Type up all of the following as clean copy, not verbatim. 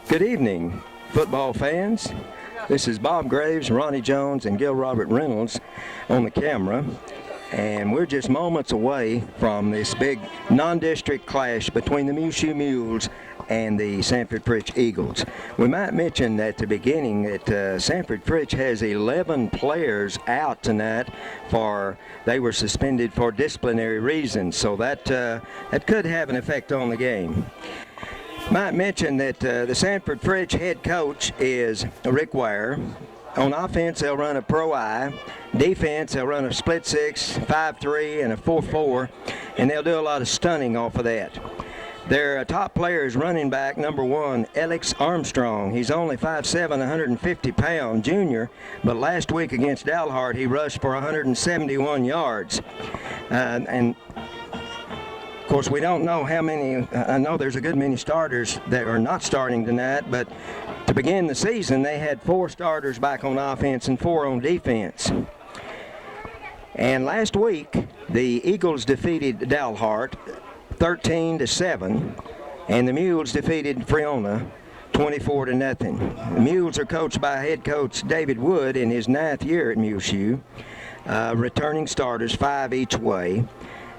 Good evening, football fans. This is Bob Graves, Ronnie Jones, and Gil Robert Reynolds on the camera. And we're just moments away from this big non-district clash between the Muleshoe Mules and the Sanford Fritch Eagles. We might mention at the beginning that Sanford Fritch has 11 players out tonight they were suspended for disciplinary reasons, so that could have an effect on the game. Might mention that the Sanford Fritch head coach is Rick Wire. On offense, they'll run a pro I. Defense, they'll run a split 6, 5-3, and a 4-4, and they'll do a lot of stunning off of that. Their top player is running back number 1, Alex Armstrong. He's only 5'7", 150 pound junior, but last week against Dalhart, he rushed for 171 yards. And of course, we don't know how many. I know there's a good many starters that are not starting tonight, but to begin the season, they had 4 starters back on offense and 4 on defense. And last week, the Eagles defeated Dalhart 13-7, and the Mules defeated Friona 24-0. The Mules are coached by head coach David Wood in his 9th year at Muleshoe. Returning starters, 5 each way.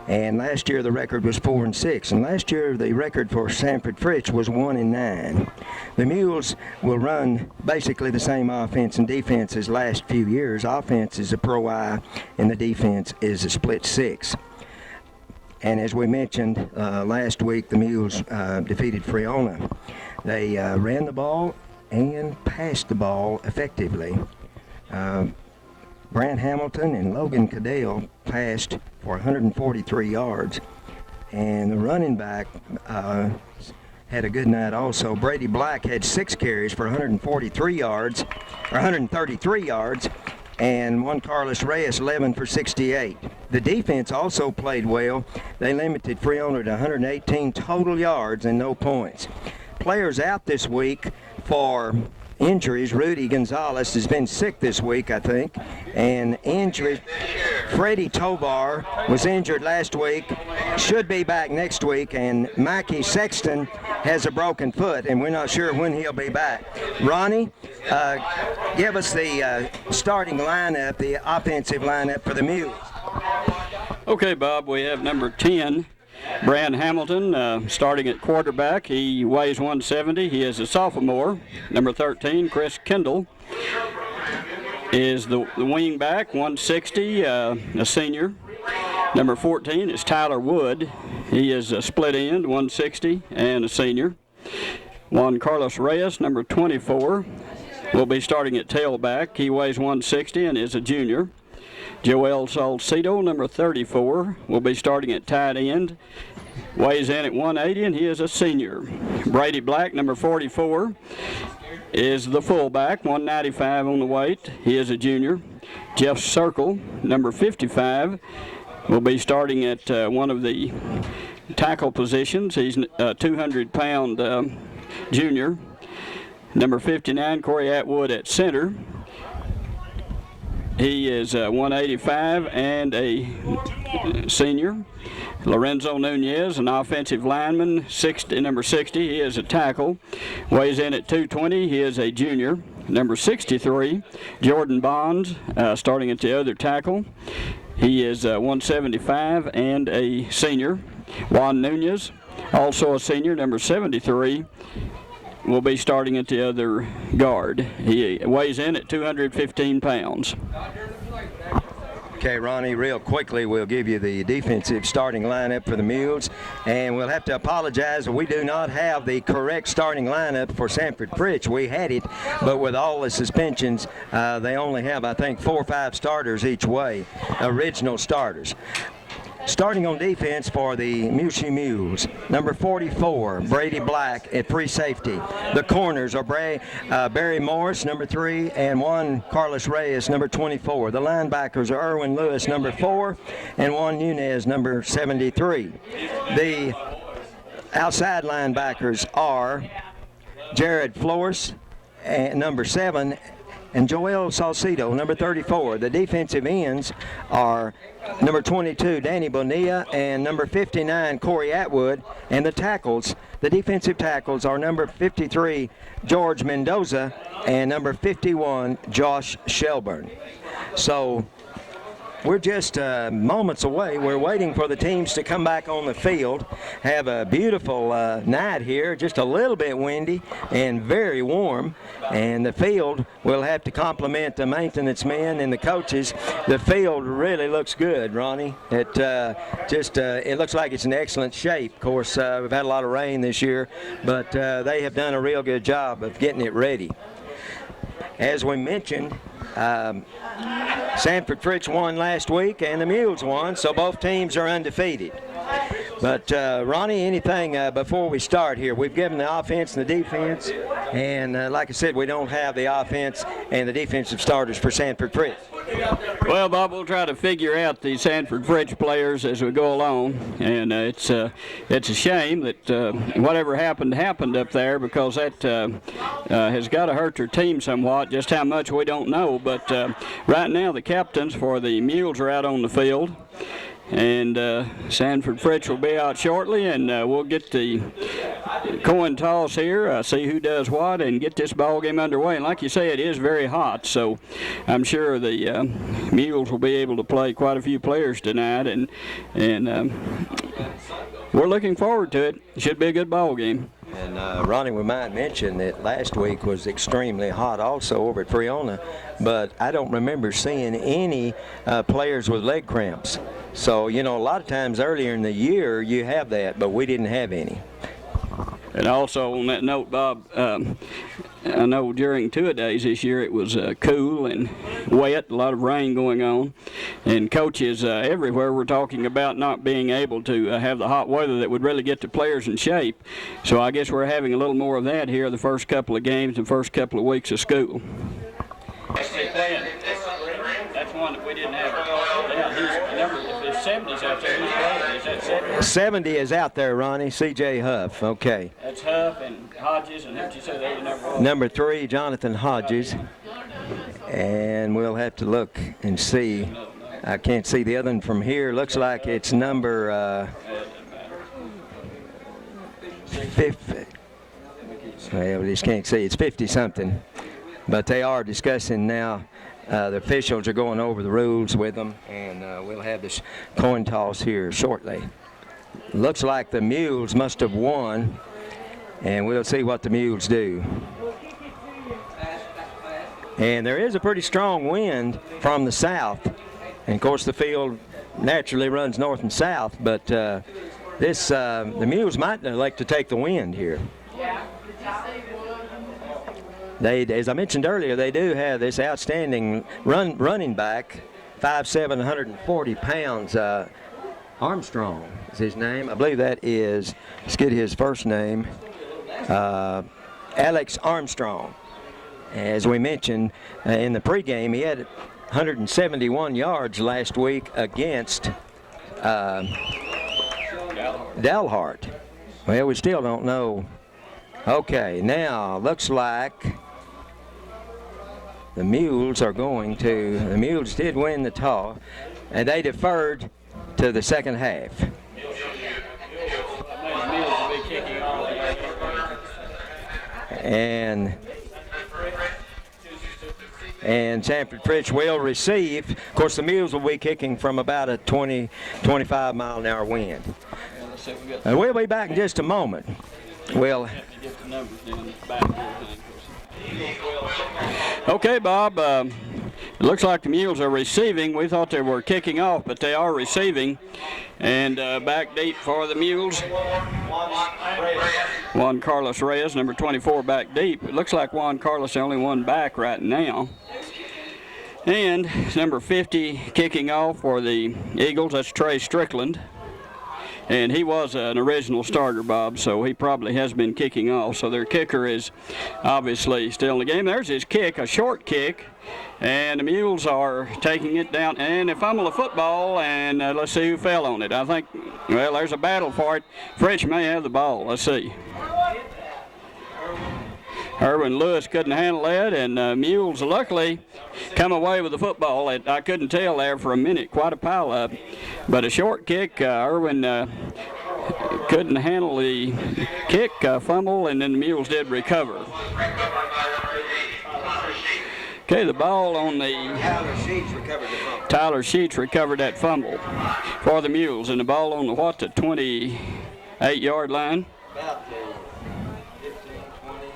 And last year the record was 4-6, and last year the record for Sanford Fritch was 1-9. The Mules will run basically the same offense and defense as last few years. Offense is a pro I, and the defense is a split 6. And as we mentioned last week, the Mules defeated Friona. They ran the ball and passed the ball effectively. Brant Hamilton and Logan Cadell passed for 143 yards, and the running back had a good night also. Brady Black had 6 carries for 133 yards, and one Carlos Reyes 11 for 68. The defense also played well. They limited Friona to 118 total yards and no points. Players out this week for injuries. Rudy Gonzalez has been sick this week, I think, and injuries. Freddie Tobar was injured last week, should be back next week, and Mikey Sexton has a broken foot, and we're not sure when he'll be back. Ronnie, give us the starting lineup, the offensive lineup for the Mules. Okay, Bob, we have number 10, Brant Hamilton, starting at quarterback. He weighs 170. He is a sophomore. Number 13, Chris Kendall, is the wing back, 160, a senior. Number 14 is Tyler Wood. He is a split end, 160, and a senior. Juan Carlos Reyes, number 24, will be starting at tailback. He weighs 160 and is a junior. Joel Salcedo, number 34, will be starting at tight end. Weighs in at 180, and he is a senior. Brady Black, number 44, is the fullback, 195 on the weight. He is a junior. Jeff Circle, number 55, will be starting at one of the tackle positions. He's a 200-pound junior. Number 59, Corey Atwood at center. He is 185 and a senior. Lorenzo Nunez, an offensive lineman, number 60. He is a tackle. Weighs in at 220. He is a junior. Number 63, Jordan Bonds, starting at the other tackle. He is 175 and a senior. Juan Nunez, also a senior, number 73. Will be starting at the other guard. He weighs in at 215 pounds. Okay, Ronnie, real quickly, we'll give you the defensive starting lineup for the Mules, and we'll have to apologize. We do not have the correct starting lineup for Sanford Fritch. We had it, but with all the suspensions, they only have, I think, 4 or 5 starters each way, original starters. Starting on defense for the Muleshoe Mules, number 44, Brady Black at free safety. The corners are Barry Morris, number 3, and Juan Carlos Reyes, number 24. The linebackers are Erwin Lewis, number 4, and Juan Nunez, number 73. The outside linebackers are Jared Flores, number 7, and Joel Salcido, number 34. The defensive ends are number 22, Danny Bonilla, and number 59, Corey Atwood. And the tackles, the defensive tackles are number 53, George Mendoza, and number 51, Josh Shelburne. So we're just moments away. We're waiting for the teams to come back on the field. Have a beautiful night here, just a little bit windy and very warm. And the field will have to compliment the maintenance men and the coaches. The field really looks good, Ronnie. It it looks like it's in excellent shape. Of course, we've had a lot of rain this year, but they have done a real good job of getting it ready. As we mentioned, Sanford Fritch won last week and the Mules won, so both teams are undefeated. But Ronnie, anything before we start here? We've given the offense and the defense, and like I said, we don't have the offense and the defensive starters for Sanford Fritch. Well, Bob, we'll try to figure out the Sanford Fritch players as we go along, and it's a shame that whatever happened up there, because that has got to hurt their team somewhat. Just how much we don't know, but right now the captains for the Mules are out on the field. And Sanford Fritch will be out shortly, and we'll get the coin toss here, see who does what, and get this ball game underway. And like you say, it is very hot, so I'm sure the Mules will be able to play quite a few players tonight, and we're looking forward to it. It should be a good ball game. And Ronnie, we might mention that last week was extremely hot also over at Friona, but I don't remember seeing any players with leg cramps. So, you know, a lot of times earlier in the year you have that, but we didn't have any. And also on that note, Bob, I know during two-a-days this year it was cool and wet, a lot of rain going on, and coaches everywhere were talking about not being able to have the hot weather that would really get the players in shape. So I guess we're having a little more of that here the first couple of games and first couple of weeks of school. That's one that we didn't have. If 70's out there, who's playing? Is that 70? 70 is out there, Ronnie. C.J. Huff. Okay. That's Huff and Hodges, and who'd you say they were number one? Number 3, Jonathan Hodges. And we'll have to look and see. I can't see the other one from here. Looks like it's number 50. Well, we just can't see. It's 50-something. But they are discussing now. The officials are going over the rules with them, and we'll have this coin toss here shortly. Looks like the Mules must have won, and we'll see what the Mules do. And there is a pretty strong wind from the south, and of course the field naturally runs north and south, but the Mules might elect to take the wind here. They, as I mentioned earlier, they do have this outstanding running back, 5'7", 140 pounds. Armstrong is his name. I believe that is, let's get his first name, Alex Armstrong. As we mentioned in the pregame, he had 171 yards last week against Dalhart. Well, we still don't know. Okay, now looks like the Mules the Mules did win the toss, and they deferred to the second half. And Sanford Fritch will receive. Of course, the Mules will be kicking from about a 20-25 mile an hour wind. And we'll be back in just a moment. Okay, Bob, it looks like the Mules are receiving. We thought they were kicking off, but they are receiving. And back deep for the Mules. Juan Carlos Reyes, number 24, back deep. It looks like Juan Carlos is the only one back right now. And number 50 kicking off for the Eagles, that's Trey Strickland. And he was an original starter, Bob, so he probably has been kicking off. So their kicker is obviously still in the game. There's his kick, a short kick, and the Mules are taking it down. And they fumble the football, and let's see who fell on it. I think, well, there's a battle for it. Fritch may have the ball. Let's see. Irwin Lewis couldn't handle that, and Mules luckily come away with the football. I couldn't tell there for a minute, quite a pile up. But a short kick, Irwin couldn't handle the kick, fumble, and then the Mules did recover. Okay, the ball on the Tyler Sheets recovered that fumble for the Mules, and the ball on the 28-yard line. About the 15, 20,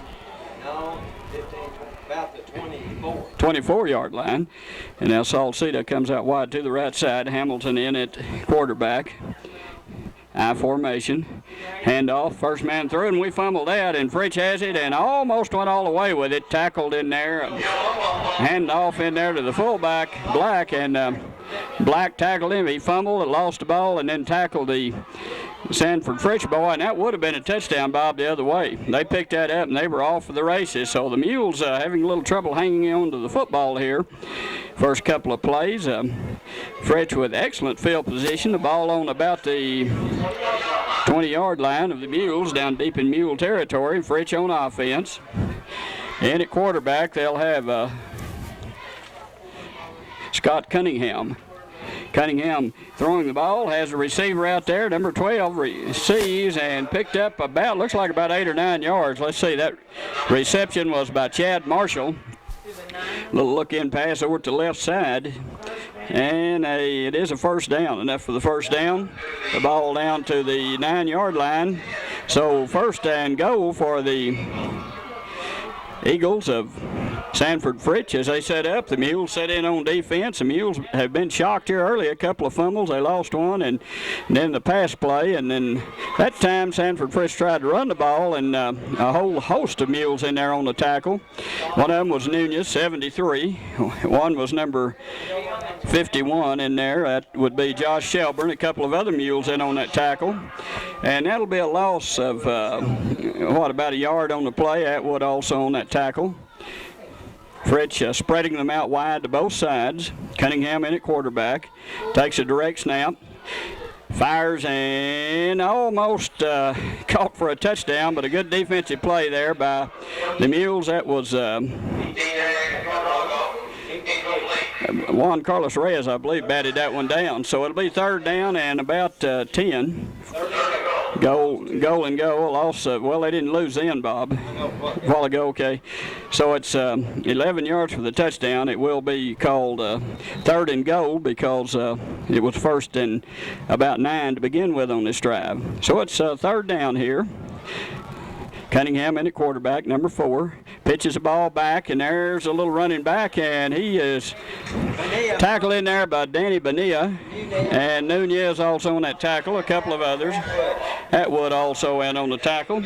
no, 15, 20, about the 24-yard line. And now Salcedo comes out wide to the right side. Hamilton in at quarterback. I formation. Handoff, first man through, and we fumbled that, and Fritch has it and almost went all the way with it. Tackled in there. Handoff in there to the fullback, Black, and Black tackled him. He fumbled, lost the ball, and then tackled the Sanford Fritch boy, and that would have been a touchdown, Bob, the other way. They picked that up, and they were off for the races. So the Mules having a little trouble hanging on to the football here. First couple of plays. Fritch with excellent field position. The ball on about the 20-yard line of the Mules, down deep in Mule territory. Fritch on offense. And at quarterback, they'll have Scott Cunningham. Cunningham throwing the ball, has a receiver out there. Number 12 receives and picked up about, looks like about 8 or 9 yards. Let's see, that reception was by Chad Marshall. Little look-in pass over to the left side. And it is a first down, enough for the first down. The ball down to the 9-yard line. So first and goal for the Eagles of Sanford Fritch as they set up. The Mules set in on defense. The Mules have been shocked here early. A couple of fumbles. They lost one, and then the pass play. And then that time Sanford Fritch tried to run the ball, and a whole host of Mules in there on the tackle. One of them was Nunez, 73. One was number 51 in there. That would be Josh Shelburne. A couple of other Mules in on that tackle. And that'll be a loss of, about a yard on the play. Atwood also on that tackle. Fritch spreading them out wide to both sides. Cunningham in at quarterback. Takes a direct snap. Fires and almost caught for a touchdown, but a good defensive play there by the Mules. That was Juan Carlos Reyes, I believe, batted that one down. So it'll be third down and about 10. Goal and goal. Loss. Well, they didn't lose then, Bob. A while ago, okay. So it's 11 yards for the touchdown. It will be called third and goal because it was first and about 9 to begin with on this drive. So it's third down here. Cunningham in at quarterback, number 4. Pitches the ball back, and there's a little running back, and he is tackled in there by Danny Bonilla. And Nunez also on that tackle, a couple of others. Atwood also in on the tackle.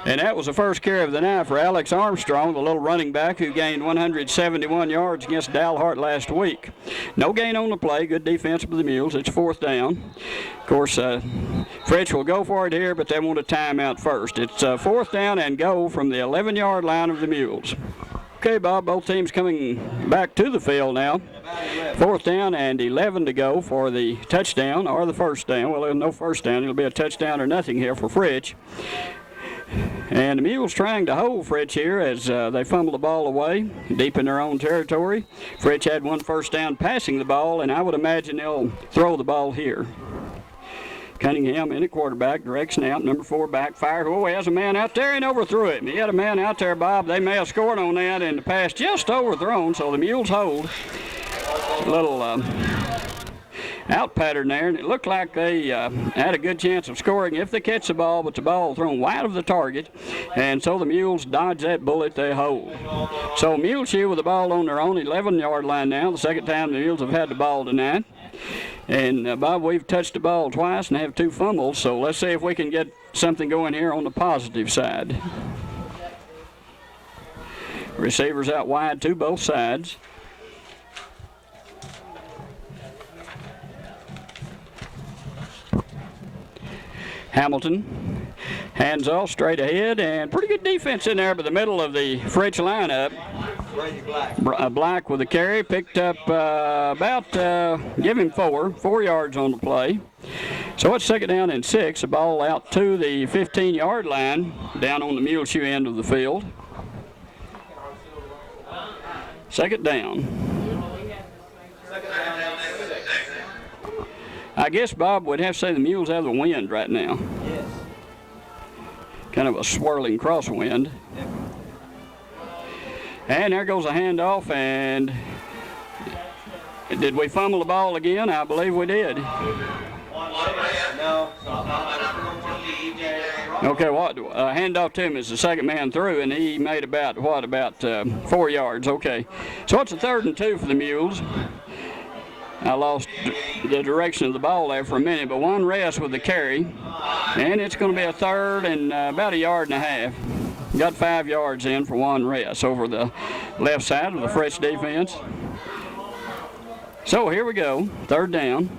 And that was the first carry of the night for Alex Armstrong, the little running back who gained 171 yards against Dalhart last week. No gain on the play. Good defense by the Mules. It's fourth down. Of course, Fritch will go for it here, but they want a timeout first. It's fourth down and go from the 11-yard line of the Mules. Okay, Bob, both teams coming back to the field now. Fourth down and 11 to go for the touchdown or the first down. Well, there's no first down. It'll be a touchdown or nothing here for Fritch. And the Mules trying to hold Fritch here as they fumble the ball away deep in their own territory. Fritch had one first down passing the ball, and I would imagine they'll throw the ball here. Cunningham in at quarterback, direct snap, number 4 backfired. Oh, he has a man out there and overthrew it. He had a man out there, Bob. They may have scored on that, and the pass just overthrown, so the Mules hold. A little out pattern there, and it looked like they had a good chance of scoring if they catch the ball, but the ball thrown wide of the target, and so the Mules dodge that bullet. They hold. So Muleshoe with the ball on their own 11-yard line now. The second time the Mules have had the ball tonight. And Bob, we've touched the ball twice and have 2 fumbles, so let's see if we can get something going here on the positive side. Receivers out wide to both sides. Hamilton hands off straight ahead, and pretty good defense in there by the middle of the Fritch lineup. Black with the carry, picked up give him 4 yards on the play. So it's second down and 6. The ball out to the 15-yard line down on the Muleshoe end of the field. Second down. I guess, Bob, would have to say the Mules have the wind right now. Yes. Kind of a swirling crosswind. Yep. And there goes a handoff, and did we fumble the ball again? I believe we did. No. Okay, handoff to him is the second man through, and he made about 4 yards. Okay, so it's a 3rd and 2 for the Mules. I lost the direction of the ball there for a minute, but one rest with the carry, and it's going to be a 3rd and about 1.5 yards. Got 5 yards in for one rest over the left side of the Fritch defense. So here we go, 3rd down.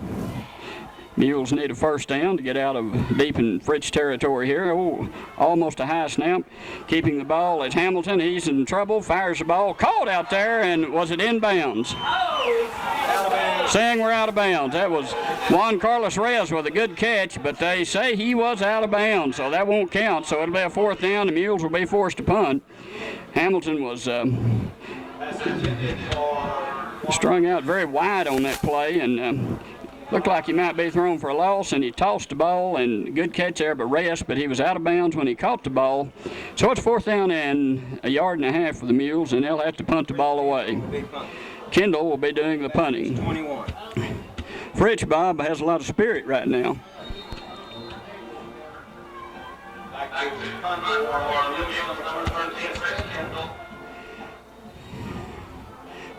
Mules need a 1st down to get out of deep in Fritch territory here. Oh, almost a high snap. Keeping the ball is Hamilton. He's in trouble. Fires the ball. Caught out there, and was it in bounds? Saying we're out of bounds. That was Juan Carlos Reyes with a good catch, but they say he was out of bounds, so that won't count. So it'll be a 4th down. The Mules will be forced to punt. Hamilton was strung out very wide on that play, and looked like he might be thrown for a loss, and he tossed the ball, and good catch there, but he was out of bounds when he caught the ball. So it's 4th down and 1.5 yards for the Mules, and they'll have to punt the ball away. Kendall will be doing the punting. 21. Fritch, Bob, has a lot of spirit right now.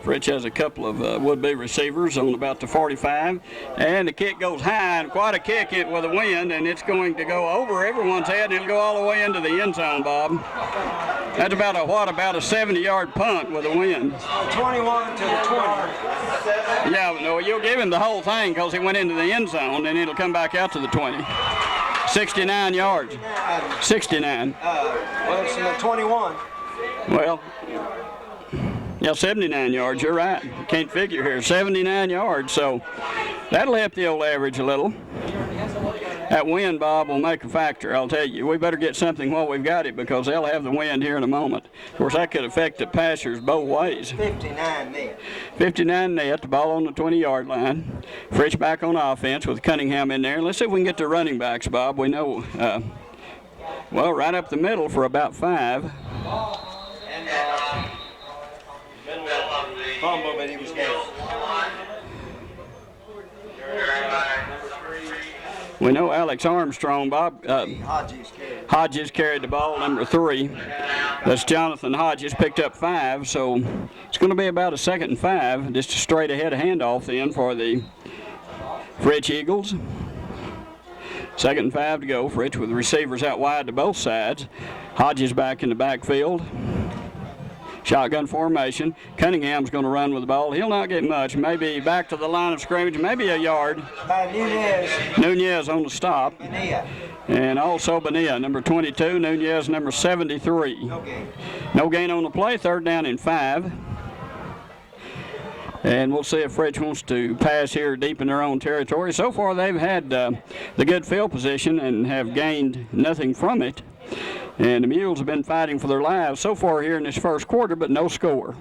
Fritch has a couple of would-be receivers on about the 45, and the kick goes high, and quite a kick it with a wind, and it's going to go over everyone's head, and it'll go all the way into the end zone, Bob. That's about a 70-yard punt with a wind. 21 to the 20. Yeah, no, you'll give him the whole thing because he went into the end zone, and it'll come back out to the 20. 69 yards. 69. Well, it's in the 21. Well, yeah, 79 yards, you're right. Can't figure here. 79 yards, so that'll help the old average a little. That wind, Bob, will make a factor, I'll tell you. We better get something while we've got it because they'll have the wind here in a moment. Of course, that could affect the passers both ways. 59 net. 59 net, the ball on the 20-yard line. Fritch back on offense with Cunningham in there. Let's see if we can get the running backs, Bob. We know, well, right up the middle for about 5. Fumble, but he was good. We know Alex Armstrong, Bob. Hodges carried the ball, number 3. That's Jonathan Hodges, picked up 5. So it's going to be about a 2nd and 5. Just a straight ahead handoff then for the Fritch Eagles. 2nd and 5 to go. Fritch with receivers out wide to both sides. Hodges back in the backfield. Shotgun formation. Cunningham's going to run with the ball. He'll not get much. Maybe back to the line of scrimmage, maybe a yard. Nunez on the stop. Bonilla. And also Bonilla, number 22. Nunez, number 73. No gain. No gain on the play. 3rd down and 5. And we'll see if Fritch wants to pass here deep in their own territory. So far, they've had the good field position and have gained nothing from it. And the Mules have been fighting for their lives so far here in this 1st quarter, but no score.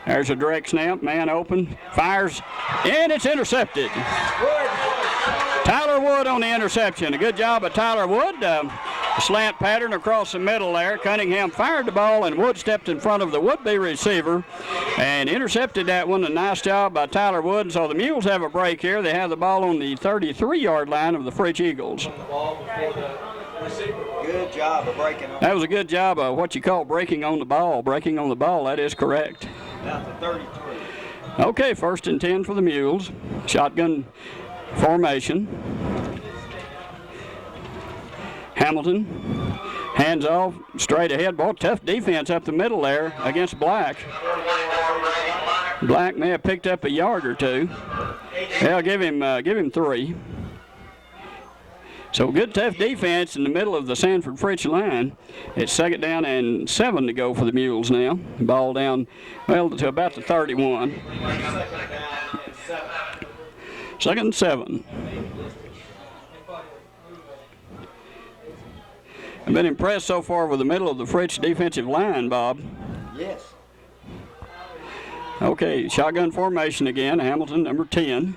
There's a direct snap, man open, fires, and it's intercepted. Tyler Wood on the interception. A good job of Tyler Wood. Slant pattern across the middle there. Cunningham fired the ball, and Wood stepped in front of the would-be receiver and intercepted that one. A nice job by Tyler Wood. So the Mules have a break here. They have the ball on the 33-yard line of the Fritch Eagles. Good job of breaking on. That was a good job of what you call breaking on the ball. Breaking on the ball, that is correct. Down to 33. Okay, 1st and 10 for the Mules. Shotgun formation. Hamilton, hands off, straight ahead. Boy, tough defense up the middle there against Black. Black may have picked up a yard or 2. They'll give him 3. So good, tough defense in the middle of the Sanford Fritch line. It's 2nd down and 7 to go for the Mules now. Ball down, well, to about the 31. 2nd and 7. I've been impressed so far with the middle of the Fritch defensive line, Bob. Yes. Okay, shotgun formation again. Hamilton, number 10.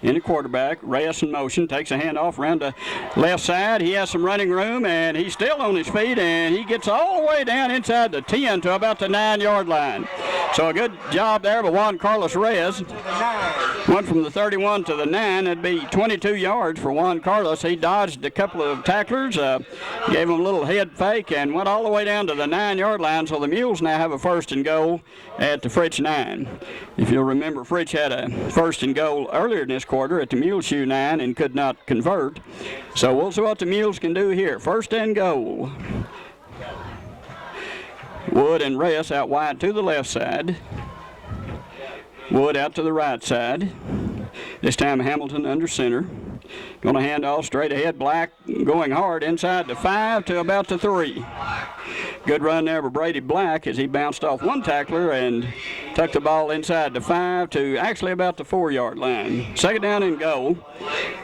In the quarterback, Reyes in motion, takes a handoff around the left side. He has some running room, and he's still on his feet, and he gets all the way down inside the 10 to about the 9-yard line. So a good job there by Juan Carlos Reyes. Went from the 31 to the 9. That'd be 22 yards for Juan Carlos. He dodged a couple of tacklers, gave him a little head fake, and went all the way down to the 9-yard line. So the Mules now have a 1st and goal at the Fritch 9. If you'll remember, Fritch had a 1st and goal earlier in this quarter at the Muleshoe 9 and could not convert. So we'll see what the Mules can do here. 1st and goal. Wood and Reyes out wide to the left side. Wood out to the right side. This time Hamilton under center. Going to hand off straight ahead. Black going hard inside the 5 to about the 3. Good run there by Brady Black as he bounced off one tackler and tucked the ball inside the 5 to actually about the 4-yard line. 2nd down and goal.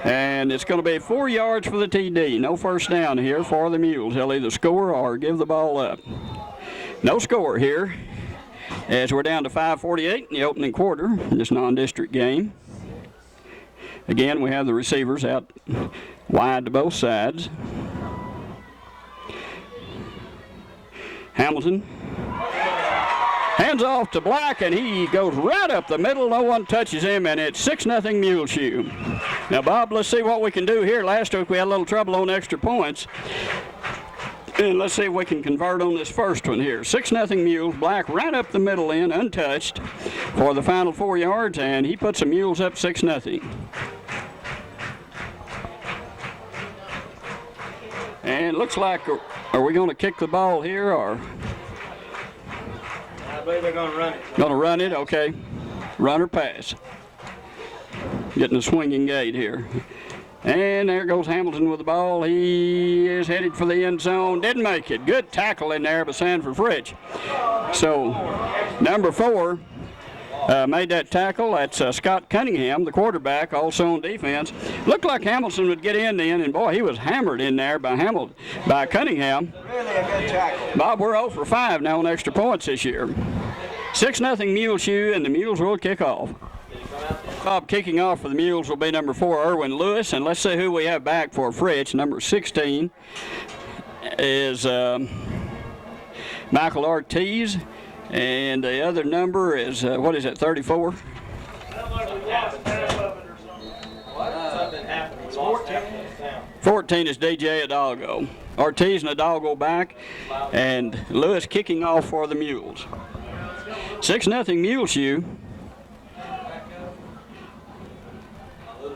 And it's going to be 4 yards for the TD. No 1st down here for the Mules. They'll either score or give the ball up. No score here as we're down to 5:48 in the opening quarter in this non-district game. Again, we have the receivers out wide to both sides. Hamilton hands off to Black, and he goes right up the middle. No one touches him, and it's 6-0 Muleshoe. Now, Bob, let's see what we can do here. Last week we had a little trouble on extra points. And let's see if we can convert on this first one here. 6-0 Mules. Black right up the middle end, untouched, for the final 4 yards, and he puts the Mules up 6-0. And it looks like, are we going to kick the ball here, or? I believe they're going to run it. Going to run it? Okay. Run or pass. Getting a swinging gate here. And there goes Hamilton with the ball. He is headed for the end zone. Didn't make it. Good tackle in there by Sanford Fritch. So, number 4 made that tackle. That's Scott Cunningham, the quarterback, also on defense. Looked like Hamilton would get in then, and boy, he was hammered in there by Cunningham. Really a good tackle. Bob, we're 0 for 5 now on extra points this year. 6-0 Muleshoe, and the Mules will kick off. Bob, kicking off for the Mules will be number 4, Erwin Lewis, and let's see who we have back for Fritch. Number 16 is Michael Ortiz, and the other number is, 34? 14 is DJ Hidalgo. Ortiz and Hidalgo back, and Lewis kicking off for the Mules. 6-0 Muleshoe.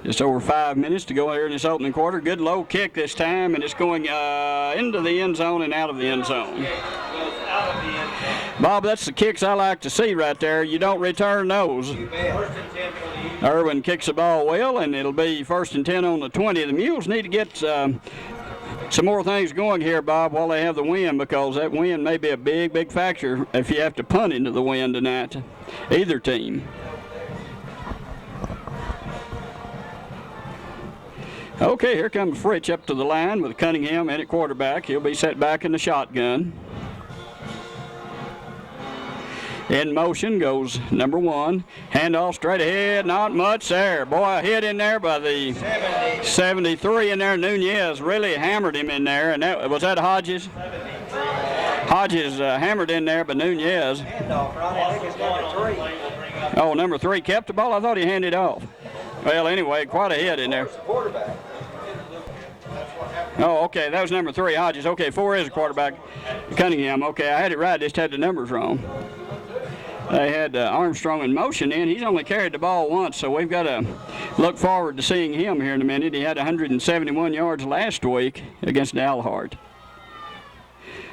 Just over 5 minutes to go here in this opening quarter. Good low kick this time, and it's going into the end zone and out of the end zone. Bob, that's the kicks I like to see right there. You don't return those. Irwin kicks the ball well, and it'll be 1st and 10 on the 20. The Mules need to get some more things going here, Bob, while they have the wind, because that wind may be a big, big factor if you have to punt into the wind tonight, either team. Okay, here comes Fritch up to the line with Cunningham in at quarterback. He'll be set back in the shotgun. In motion goes number 1. Handoff straight ahead, not much there. Boy, a hit in there by the 73 in there. Nunez really hammered him in there. And was that Hodges? Hodges hammered in there by Nunez. Oh, number 3 kept the ball? I thought he handed off. Well, anyway, quite a hit in there. Oh, okay, that was number 3, Hodges. Okay, 4 is a quarterback, Cunningham. Okay, I had it right, just had the numbers wrong. They had Armstrong in motion in. He's only carried the ball once, so we've got to look forward to seeing him here in a minute. He had 171 yards last week against Dalhart.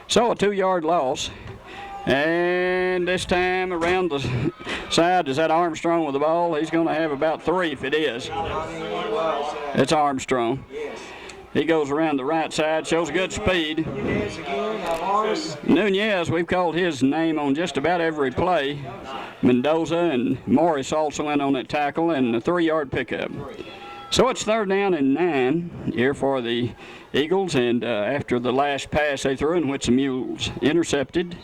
So a 2-yard loss. And this time around the side, is that Armstrong with the ball? He's going to have about 3 if it is. It's Armstrong. He goes around the right side, shows good speed. Nunez, we've called his name on just about every play. Mendoza and Morris also in on that tackle, and a 3-yard pickup. So it's 3rd down and 9 here for the Eagles, and after the last pass they threw in which the Mules intercepted,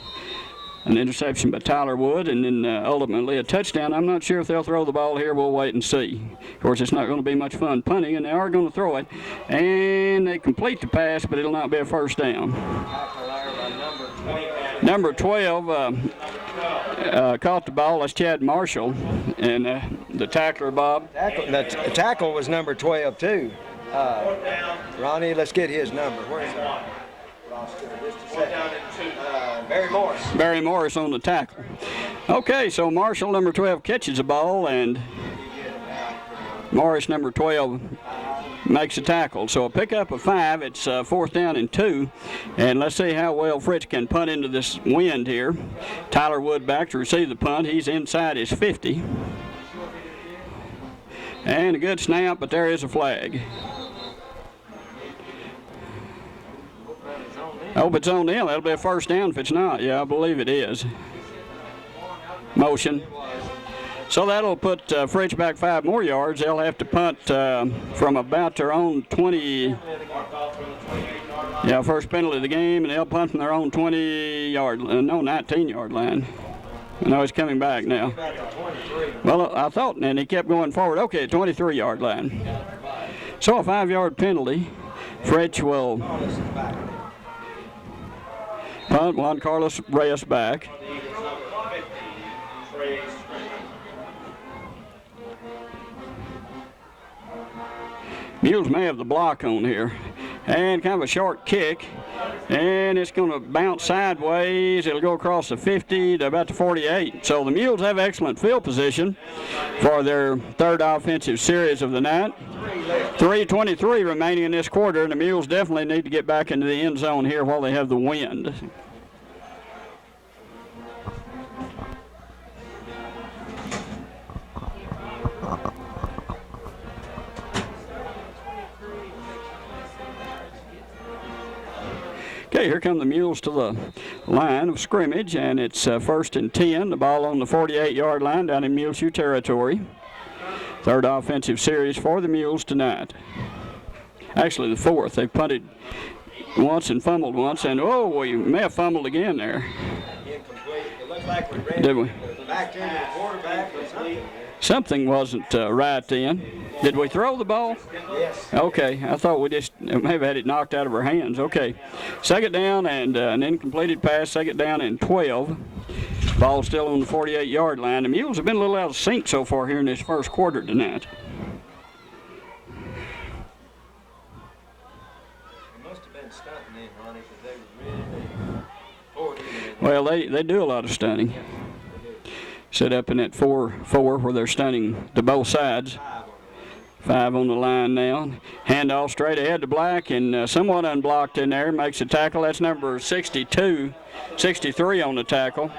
an interception by Tyler Wood, and then ultimately a touchdown. I'm not sure if they'll throw the ball here. We'll wait and see. Of course, it's not going to be much fun punting, and they are going to throw it. And they complete the pass, but it'll not be a first down. Number 12 caught the ball. That's Chad Marshall. And the tackler, Bob. The tackle was number 12, too. Ronnie, let's get his number. Where is it? Barry Morris. Barry Morris on the tackle. Okay, so Marshall, number 12, catches the ball, and Morris, number 12, makes a tackle. So a pickup of 5. It's 4th down and 2. And let's see how well Fritch can punt into this wind here. Tyler Wood back to receive the punt. He's inside his 50. And a good snap, but there is a flag. I hope it's on them. That'll be a first down if it's not. Yeah, I believe it is. Motion. So that'll put Fritch back 5 more yards. They'll have to punt from about their own 20. Yeah, first penalty of the game, and they'll punt from their own 19-yard line. I know he's coming back now. Well, I thought, and he kept going forward. Okay, 23-yard line. So a 5-yard penalty. Fritch will punt Juan Carlos Reyes back. Mules may have the block on here. And kind of a short kick. And it's going to bounce sideways. It'll go across the 50 to about the 48. So the Mules have excellent field position for their 3rd offensive series of the night. 3:23 remaining in this quarter, and the Mules definitely need to get back into the end zone here while they have the wind. Okay, here come the Mules to the line of scrimmage, and it's 1st and 10. The ball on the 48-yard line down in Muleshoe territory. 3rd offensive series for the Mules tonight. Actually, the 4th. They've punted once and fumbled once, and oh, we may have fumbled again there. Incomplete. It looked like we ran Did we? back into the quarterback or something. Something wasn't right then. Did we throw the ball? Yes. Okay, I thought we just maybe had it knocked out of our hands. Okay, 2nd down and an incompleted pass, 2nd down and 12. Ball still on the 48-yard line. The Mules have been a little out of sync so far here in this first quarter tonight. It must have been stunting then, Ronnie, because they were really forward. Well, they do a lot of stunning. Set up in that 4-4 where they're stunning to both sides. 5 on the line now. Handoff straight ahead to Black, and somewhat unblocked in there. Makes a tackle. That's number 63 on the tackle.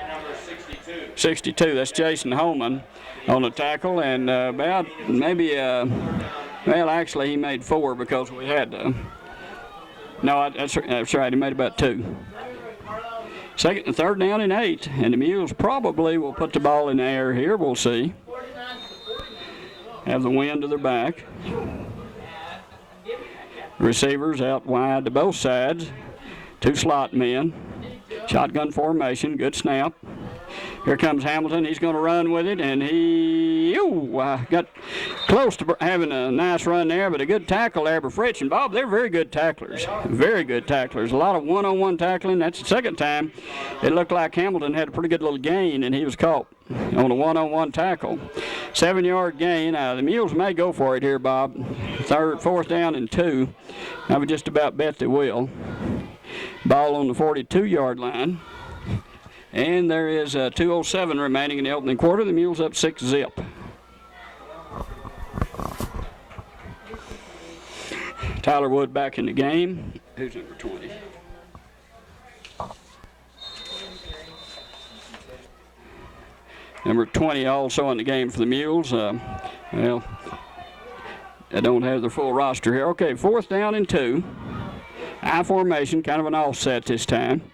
62. That's Jason Holman on the tackle, and about maybe well, actually he made 4 because we had no, that's right. He made about 2. 2nd and 3rd down and 8, and the Mules probably will put the ball in the air here. We'll see. Have the wind to their back. Receivers out wide to both sides. 2 slot men. Shotgun formation. Good snap. Here comes Hamilton. He's going to run with it, and he got close to having a nice run there, but a good tackle there by Fritch. And Bob, they're very good tacklers. Very good tacklers. A lot of one-on-one tackling. That's the 2nd time it looked like Hamilton had a pretty good little gain, and he was caught on a one-on-one tackle. 7-yard gain. The Mules may go for it here, Bob. 4th down and 2. I would just about bet they will. Ball on the 42-yard line. And there is 2:07 remaining in the opening quarter. The Mules up 6-zip. Tyler Wood back in the game. Who's number 20? Number 20 also in the game for the Mules. Well, I don't have their full roster here. Okay, 4th down and 2. I formation, kind of an offset this time.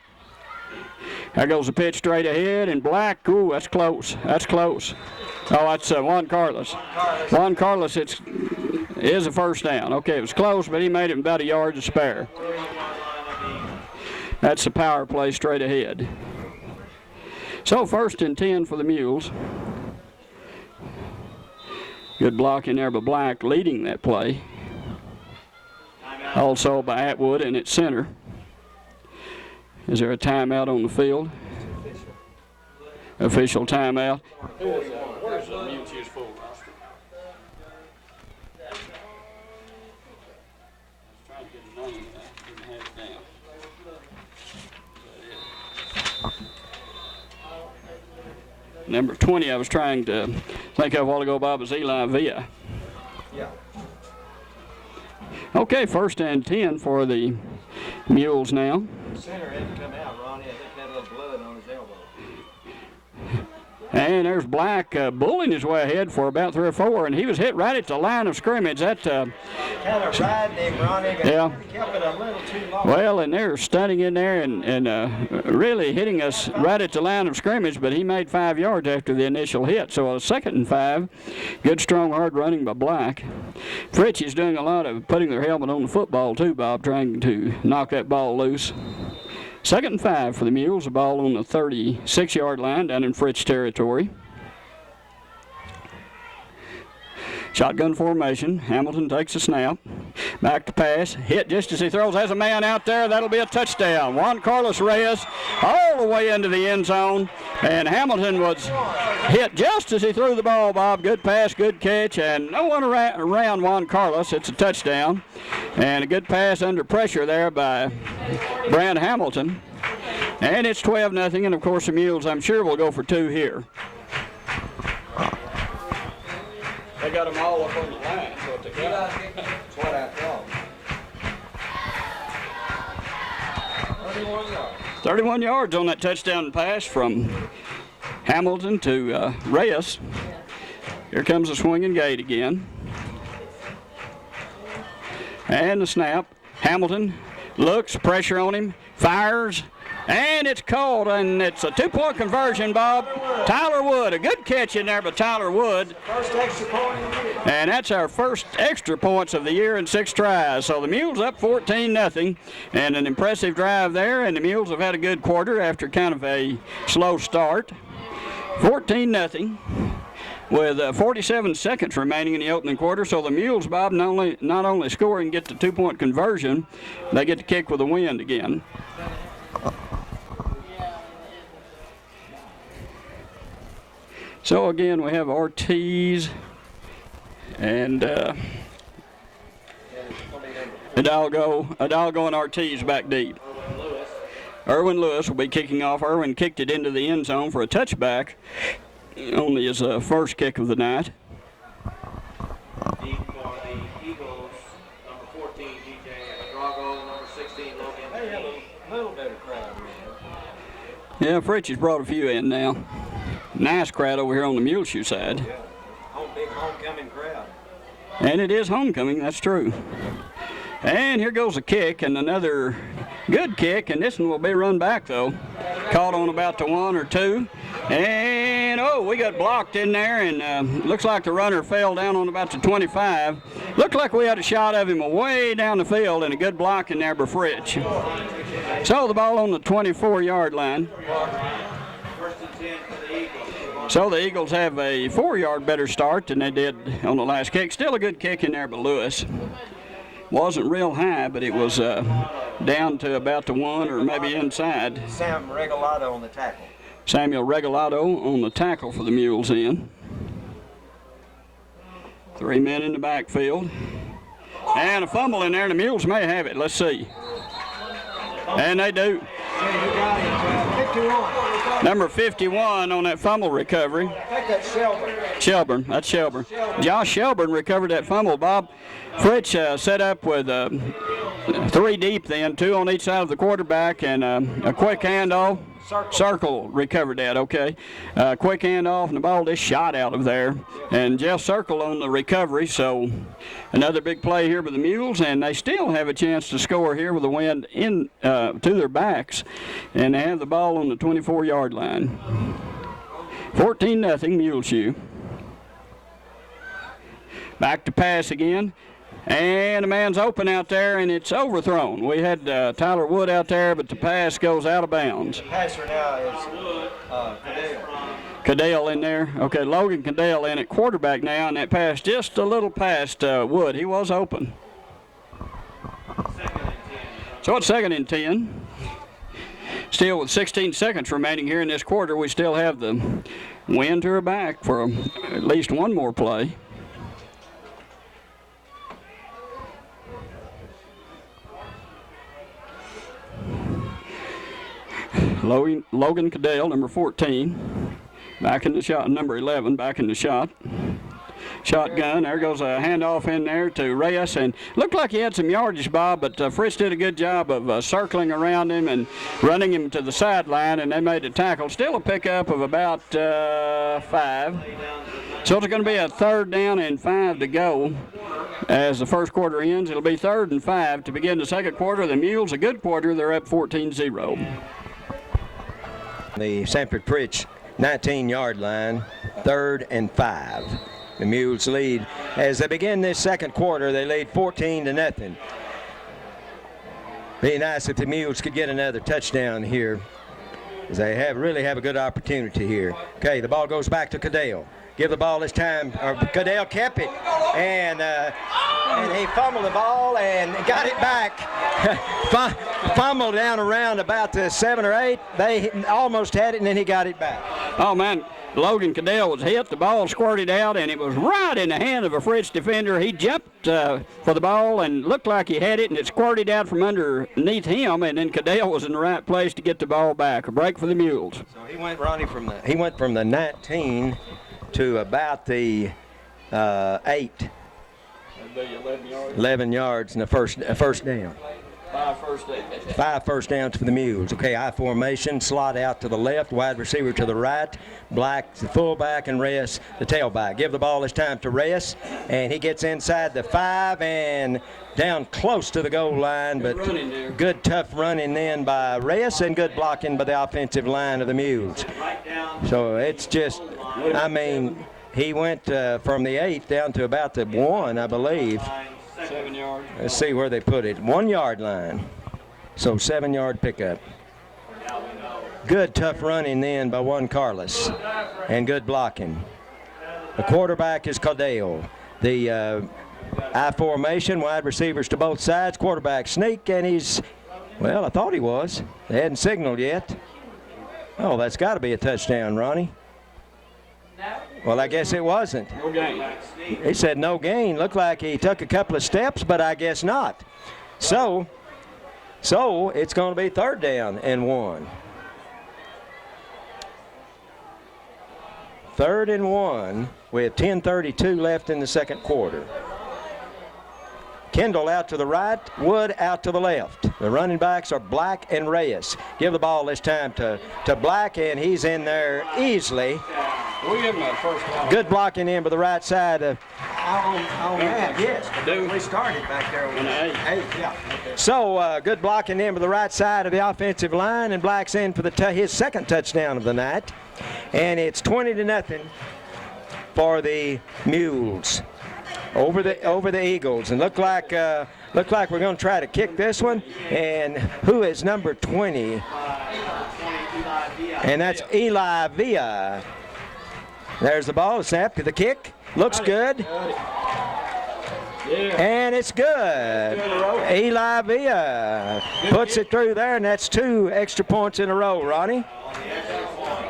There goes the pitch straight ahead, and Black, ooh, that's close. That's close. Oh, that's Juan Carlos. Juan Carlos, it is a first down. Okay, it was close, but he made it about a yard to spare. That's the power play straight ahead. So 1st and 10 for the Mules. Good block in there by Black leading that play. Also by Atwood in its center. Is there a timeout on the field? Official timeout. Where's the Mules full roster? I was trying to get a name, didn't have it down. Number 20, I was trying to think of a while ago, Bob, was Eli Villa. Yeah. Okay, 1st and 10 for the Mules now. Center had to come out, Ronnie. I think he had a little blood on his elbow. And there's Black bullying his way ahead for about 3 or 4, and he was hit right at the line of scrimmage. That kind of riding him, Ronnie. Yeah. Kept it a little too long. Well, and they're stunning in there and really hitting us right at the line of scrimmage, but he made 5 yards after the initial hit. So a 2nd and 5. Good, strong, hard running by Black. Fritch is doing a lot of putting their helmet on the football too, Bob, trying to knock that ball loose. 2nd and 5 for the Mules. The ball on the 36-yard line down in Fritch territory. Shotgun formation. Hamilton takes a snap. Back to pass. Hit just as he throws. Has a man out there. That'll be a touchdown. Juan Carlos Reyes all the way into the end zone. And Hamilton was hit just as he threw the ball, Bob. Good pass, good catch, and no one around Juan Carlos. It's a touchdown. And a good pass under pressure there by Brand Hamilton. And it's 12-0. And, of course, the Mules, I'm sure, will go for 2 here. They got them all up on the line. That's what they got. That's what I thought. 31 yards. 31 yards on that touchdown pass from Hamilton to Reyes. Here comes the swinging gate again. And the snap. Hamilton looks, pressure on him, fires, and it's called, and it's a 2-point conversion, Bob. Tyler Wood, a good catch in there by Tyler Wood. First extra point of the year. And that's our first extra points of the year in 6 tries. So the Mules up 14-0, and an impressive drive there, and the Mules have had a good quarter after kind of a slow start. 14-0. With 47 seconds remaining in the opening quarter. So the Mules, Bob, not only score and get the 2-point conversion, they get to kick with the wind again. So again, we have Ortiz and Hidalgo and Ortiz back deep. Erwin Lewis will be kicking off. Erwin kicked it into the end zone for a touchback. Only his first kick of the night. Deep for the Eagles, number 14, DJ Drago, number 16, Logan. They have a little bit of crowd. Yeah, Fritch has brought a few in now. Nice crowd over here on the Muleshoe side. Yeah. Big homecoming crowd. And it is homecoming, that's true. And here goes a kick, and another good kick, and this one will be run back, though. Caught on about the 1 or 2. And, oh, we got blocked in there, and looks like the runner fell down on about the 25. Looked like we had a shot of him way down the field, and a good block in there by Fritch. So the ball on the 24-yard line. First and 10 for the Eagles. So the Eagles have a 4-yard better start than they did on the last kick. Still a good kick in there by Lewis. Wasn't real high, but it was down to about the 1 or maybe inside. Sam Regalado on the tackle. Samuel Regalado on the tackle for the Mules in. 3 men in the backfield. And a fumble in there, and the Mules may have it. Let's see. And they do. Number 51 on that fumble recovery. I think that's Shelburne. Shelburne, that's Shelburne. Josh Shelburne recovered that fumble, Bob. Fritch set up with 3 deep then, 2 on each side of the quarterback, and a quick handoff. Circle recovered that, okay. Quick handoff, and the ball just shot out of there. And Jeff Circle on the recovery, so another big play here by the Mules, and they still have a chance to score here with the wind in to their backs. And they have the ball on the 24-yard line. 14-0 Muleshoe. Back to pass again. And the man's open out there, and it's overthrown. We had Tyler Wood out there, but the pass goes out of bounds. Passer now is Cadell. Cadell in there. Okay, Logan Cadell in at quarterback now, and that pass just a little past Wood. He was open. So it's 2nd and 10. Still with 16 seconds remaining here in this quarter, we still have the wind to our back for at least one more play. Logan Cadell, number 14, back in the shot. Number 11, back in the shot. Shotgun. There goes a handoff in there to Reyes, and looked like he had some yardage, Bob, but Fritch did a good job of circling around him and running him to the sideline, and they made a tackle. Still a pickup of about 5. So it's going to be a 3rd down and 5 to go as the first quarter ends. It'll be 3rd and 5 to begin the second quarter. The Mules, a good quarter. They're up 14-0. The Sanford Fritch 19-yard line, 3rd and 5. The Mules lead. As they begin this second quarter, they lead 14-0. Be nice if the Mules could get another touchdown here, as they really have a good opportunity here. Okay, the ball goes back to Cadell. Give the ball his time. Cadell kept it, and he fumbled the ball and got it back. Fumbled down around about the 7 or 8. They almost had it, and then he got it back. Oh, man. Logan Cadell was hit. The ball squirted out, and it was right in the hand of a Fritch defender. He jumped for the ball and looked like he had it, and it squirted out from underneath him, and then Cadell was in the right place to get the ball back. A break for the Mules. So he went, Ronnie, from the 19 to about the 8. 11 yards in the first down. 5 first downs for the Mules. Okay, I formation, slot out to the left, wide receiver to the right, Black the fullback, and Reyes the tailback. Give the ball this time to Reyes, and he gets inside the 5 and down close to the goal line, but good tough running then by Reyes and good blocking by the offensive line of the Mules. So it's just, I mean, he went from the 8 down to about the 1, I believe. 7 yards. Let's see where they put it. 1 yard line. So 7-yard pickup. Good tough running then by Juan Carlos. And good blocking. The quarterback is Cadell. The I formation, wide receivers to both sides. Quarterback sneak, and he's, well, I thought he was. They hadn't signaled yet. Oh, that's got to be a touchdown, Ronnie. Well, I guess it wasn't. No gain. He said no gain. Looked like he took a couple of steps, but I guess not. So it's going to be 3rd down and 1. 3rd and 1 with 10:32 left in the second quarter. Kendall out to the right, Wood out to the left. The running backs are Black and Reyes. Give the ball this time to Black, and he's in there easily. We'll give him a first down. Good blocking in by the right side of on that, yes. We started back there on the 8. Yeah. So good blocking in by the right side of the offensive line, and Black's in for his second touchdown of the night. And it's 20-0 for the Mules over the Eagles. And look like we're going to try to kick this one. And who is number 20? And that's Eli Villa. There's the ball, snap to the kick. Looks good. And it's good. Eli Villa puts it through there, and that's 2 extra points in a row, Ronnie.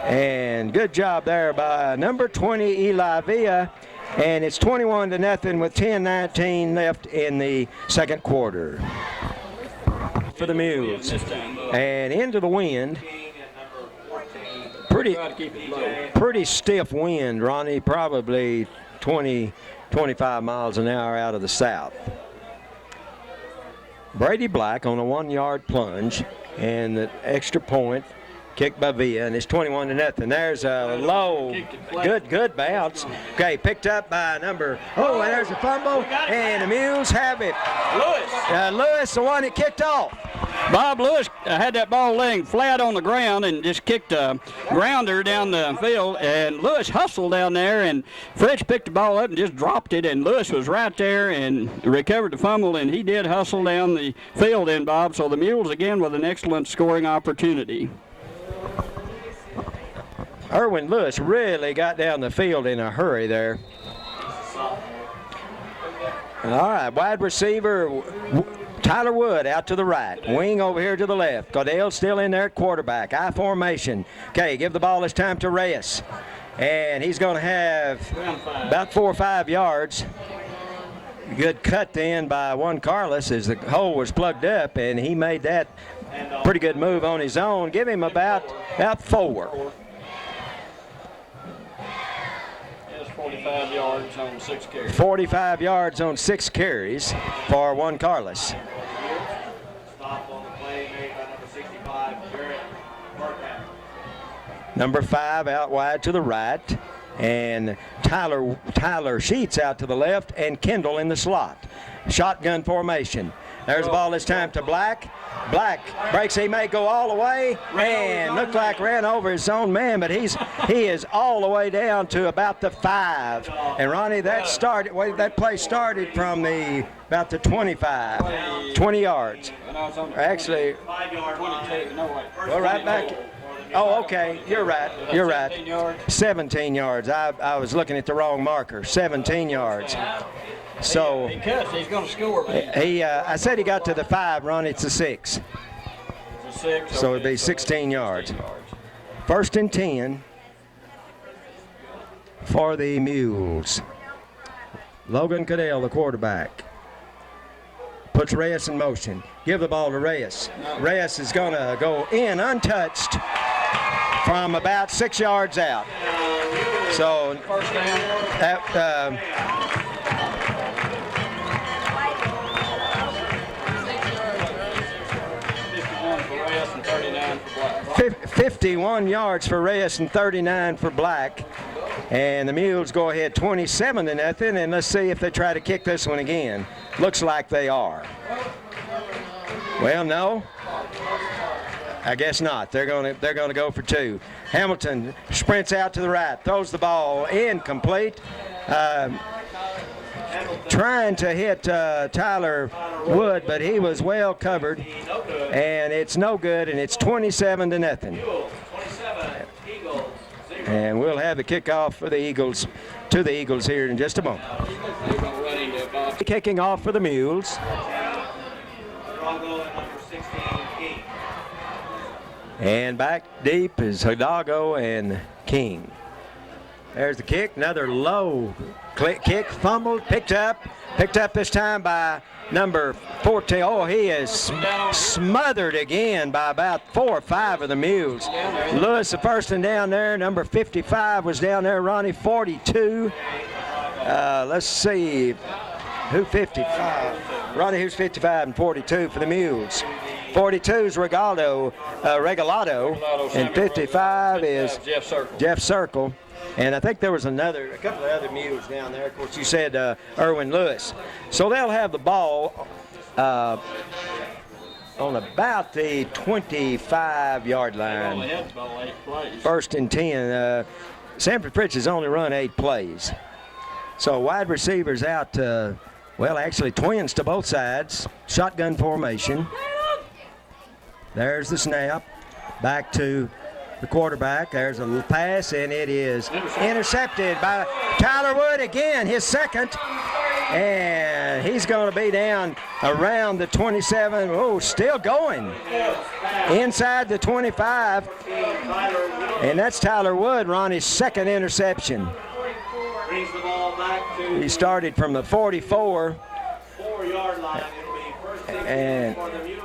And good job there by number 20, Eli Villa. And it's 21-0 with 10:19 left in the second quarter for the Mules. And into the wind. Pretty stiff wind, Ronnie, probably 20-25 miles an hour out of the south. Brady Black on a 1-yard plunge, and the extra point kicked by Villa, and it's 21-0. There's a low, good bounce. Okay, picked up by and there's a fumble, and the Mules have it. Lewis, the one that kicked off. Bob Lewis had that ball laying flat on the ground and just kicked a grounder down the field, and Lewis hustled down there, and Fritch picked the ball up and just dropped it, and Lewis was right there and recovered the fumble, and he did hustle down the field in, Bob, so the Mules again with an excellent scoring opportunity. Erwin Lewis really got down the field in a hurry there. All right, wide receiver Tyler Wood out to the right. Wing over here to the left. Goodell's still in there at quarterback. I formation. Okay, give the ball this time to Reyes. And he's going to have about 4 or 5 yards. Good cut then by Juan Carlos as the hole was plugged up, and he made that pretty good move on his own. Give him about 4. 45 yards on 6 carries. 45 yards on 6 carries for Juan Carlos. Stop on the play made by number 65, Jarrett Burkham. Number 5 out wide to the right, and Tyler Sheets out to the left, and Kendall in the slot. Shotgun formation. There's the ball this time to Black. Black breaks. He may go all the way, and looked like ran over his own man, but he is all the way down to about the 5. And Ronnie, that play started from about the 25, 20 yards. Actually, 5 yards line. well, right back. Oh, okay. You're right. 17 yards. I was looking at the wrong marker. 17 yards. So because he's going to score, man. I said he got to the 5, Ronnie. It's a 6. It's a 6. So it'd be 16 yards. First and 10 for the Mules. Logan Goodell, the quarterback, puts Reyes in motion. Give the ball to Reyes. Reyes is going to go in untouched from about 6 yards out. So First down. 51 yards for Reyes and 39 for Black. And the Mules go ahead 27-0, and let's see if they try to kick this one again. Looks like they are. Well, no. I guess not. They're going to go for 2. Hamilton sprints out to the right, throws the ball incomplete. Trying to hit Tyler Wood, but he was well covered, and it's no good, and it's 27-0. And we'll have the kickoff for the Eagles, to the Eagles here in just a moment. Kicking off for the Mules. And back deep is Hidalgo and King. There's the kick, another low kick, fumbled, picked up this time by number 14. Oh, he is smothered again by about 4 or 5 of the Mules. Lewis, the first and down there. Number 55 was down there. Ronnie, 42. Let's see, who 55? Ronnie, who's 55 and 42 for the Mules. 42 is Regalado, and 55 is Jeff Circle. And I think there was a couple of other Mules down there. Of course, you said Erwin Lewis. So they'll have the ball on about the 25-yard line. First and 10. Sanford Fritch has only run 8 plays. So wide receivers out, well, actually twins to both sides. Shotgun formation. There's the snap. Back to the quarterback. There's a little pass, and it is intercepted by Tyler Wood again, his second. And he's going to be down around the 27. Oh, still going. Inside the 25. And that's Tyler Wood, Ronnie's second interception. He started from the 44. 4-yard line. It'll be first and 10 for the Mules.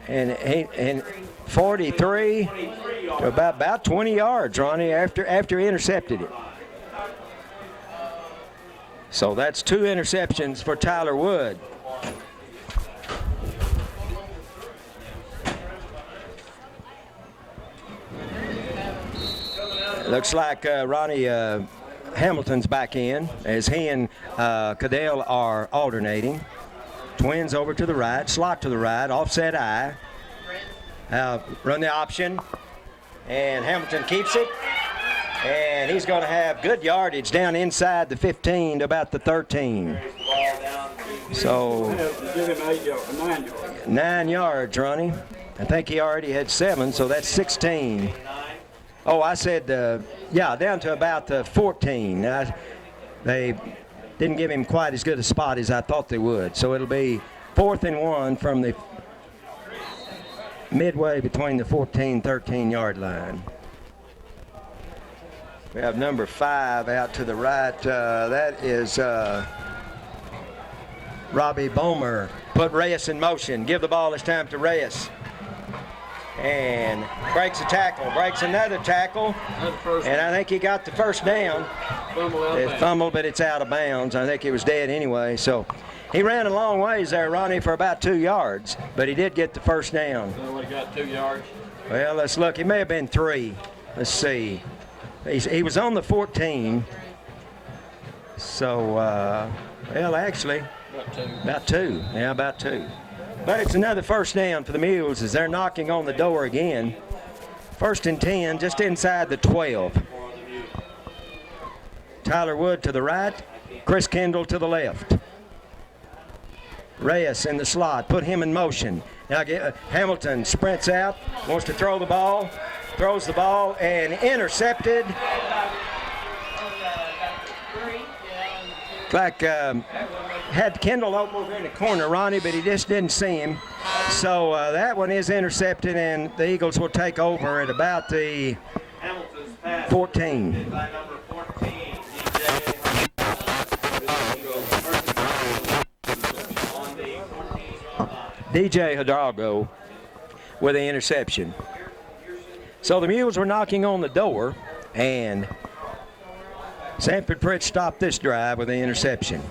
And 43 to about 20 yards, Ronnie, after he intercepted it. So that's 2 interceptions for Tyler Wood. Looks like Ronnie Hamilton's back in as he and Cadell are alternating. Twins over to the right, slot to the right, offset eye. Run the option, and Hamilton keeps it. And he's going to have good yardage down inside the 15 to about the 13. So, Give him 9 yards, Ronnie. I think he already had 7, so that's 16. Oh, I said, yeah, down to about the 14. They didn't give him quite as good a spot as I thought they would. So it'll be 4th and 1 from the midway between the 14-13 yard line. We have number 5 out to the right. That is Robbie Bomer. Put Reyes in motion. Give the ball this time to Reyes. And breaks a tackle, breaks another tackle. And I think he got the first down. It fumbled, but it's out of bounds. I think he was dead anyway. So he ran a long ways there, Ronnie, for about 2 yards. But he did get the first down. So he got 2 yards. Well, let's look. He may have been 3. Let's see. He was on the 14. So, well, actually, about 2. Yeah, about 2. But it's another first down for the Mules as they're knocking on the door again. 1st and 10, just inside the 12. Tyler Wood to the right, Chris Kendall to the left. Reyes in the slot, put him in motion. Now Hamilton sprints out, wants to throw the ball, throws the ball, and intercepted. Like had Kendall over in the corner, Ronnie, but he just didn't see him. So that one is intercepted, and the Eagles will take over at about the 14. DJ Hidalgo with the interception. So the Mules were knocking on the door, and Sanford Fritch stopped this drive with the interception.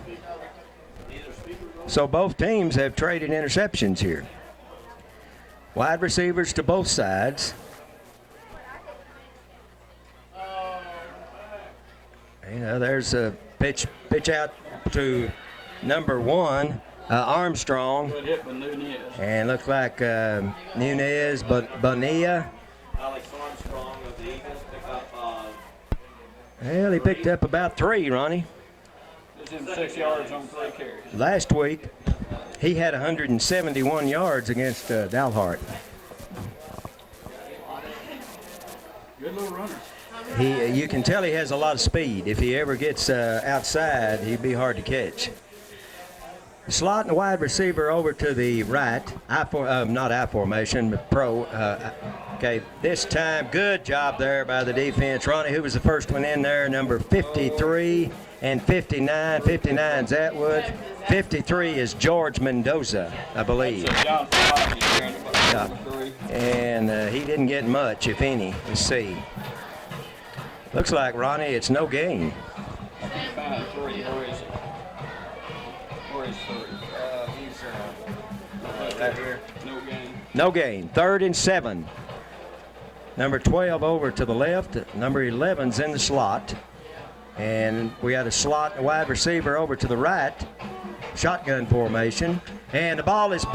So both teams have traded interceptions here. Wide receivers to both sides. You know, there's a pitch out to number 1, Armstrong. And looks like Nunez, Bonilla. Alex Armstrong of the Eagles pick up. Well, he picked up about 3, Ronnie. This is 6 yards on 3 carries. Last week, he had 171 yards against Dalhart. Good little runner. You can tell he has a lot of speed. If he ever gets outside, he'd be hard to catch. Slot and wide receiver over to the right. Not I formation, but pro. Okay, this time, good job there by the defense. Ronnie, who was the first one in there, number 53 and 59. 59's Atwood. 53 is George Mendoza, I believe. Yeah. And he didn't get much, if any. Let's see. Looks like, Ronnie, it's no gain. No gain. 3rd and 7. Number 12 over to the left. Number 11's in the slot. And we got a slot wide receiver over to the right. Shotgun formation. And the ball is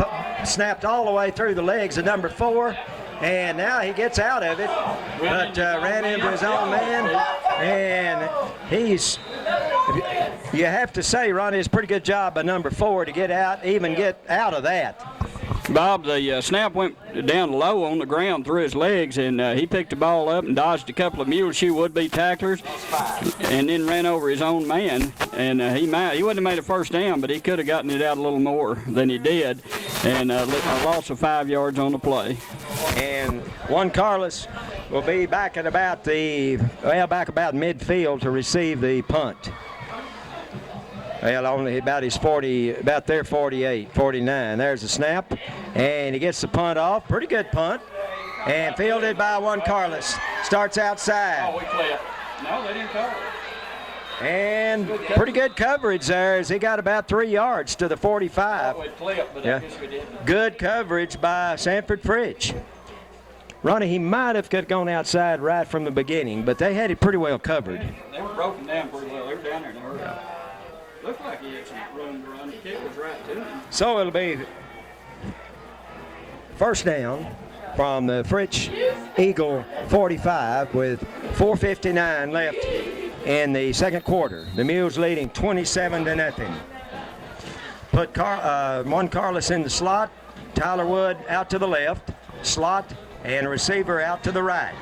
snapped all the way through the legs of number 4. And now he gets out of it, but ran into his own man. And you have to say, Ronnie, it's a pretty good job by number 4 to get out of that. Bob, the snap went down low on the ground through his legs, and he picked the ball up and dodged a couple of Muleshoe would-be tacklers, and then ran over his own man. And he wouldn't have made a first down, but he could have gotten it out a little more than he did, and a loss of 5 yards on the play. And Juan Carlos will be back at about midfield to receive the punt. Well, only about their 48, 49. There's the snap, and he gets the punt off. Pretty good punt, and fielded by Juan Carlos. Starts outside. Oh, we clipped. No, they didn't cover. And pretty good coverage there as he got about 3 yards to the 45. Oh, it clipped, but I guess we didn't. Good coverage by Sanford Fritch. Ronnie, he might have gone outside right from the beginning, but they had it pretty well covered. They were broken down pretty well. They were down there in the hurry. Looked like he had some room to run. The kick was right to him. So it'll be first down from the Fritch Eagle 45 with 4:59 left in the second quarter. The Mules leading 27-0. Put Juan Carlos in the slot, Tyler Wood out to the left, slot, and receiver out to the right.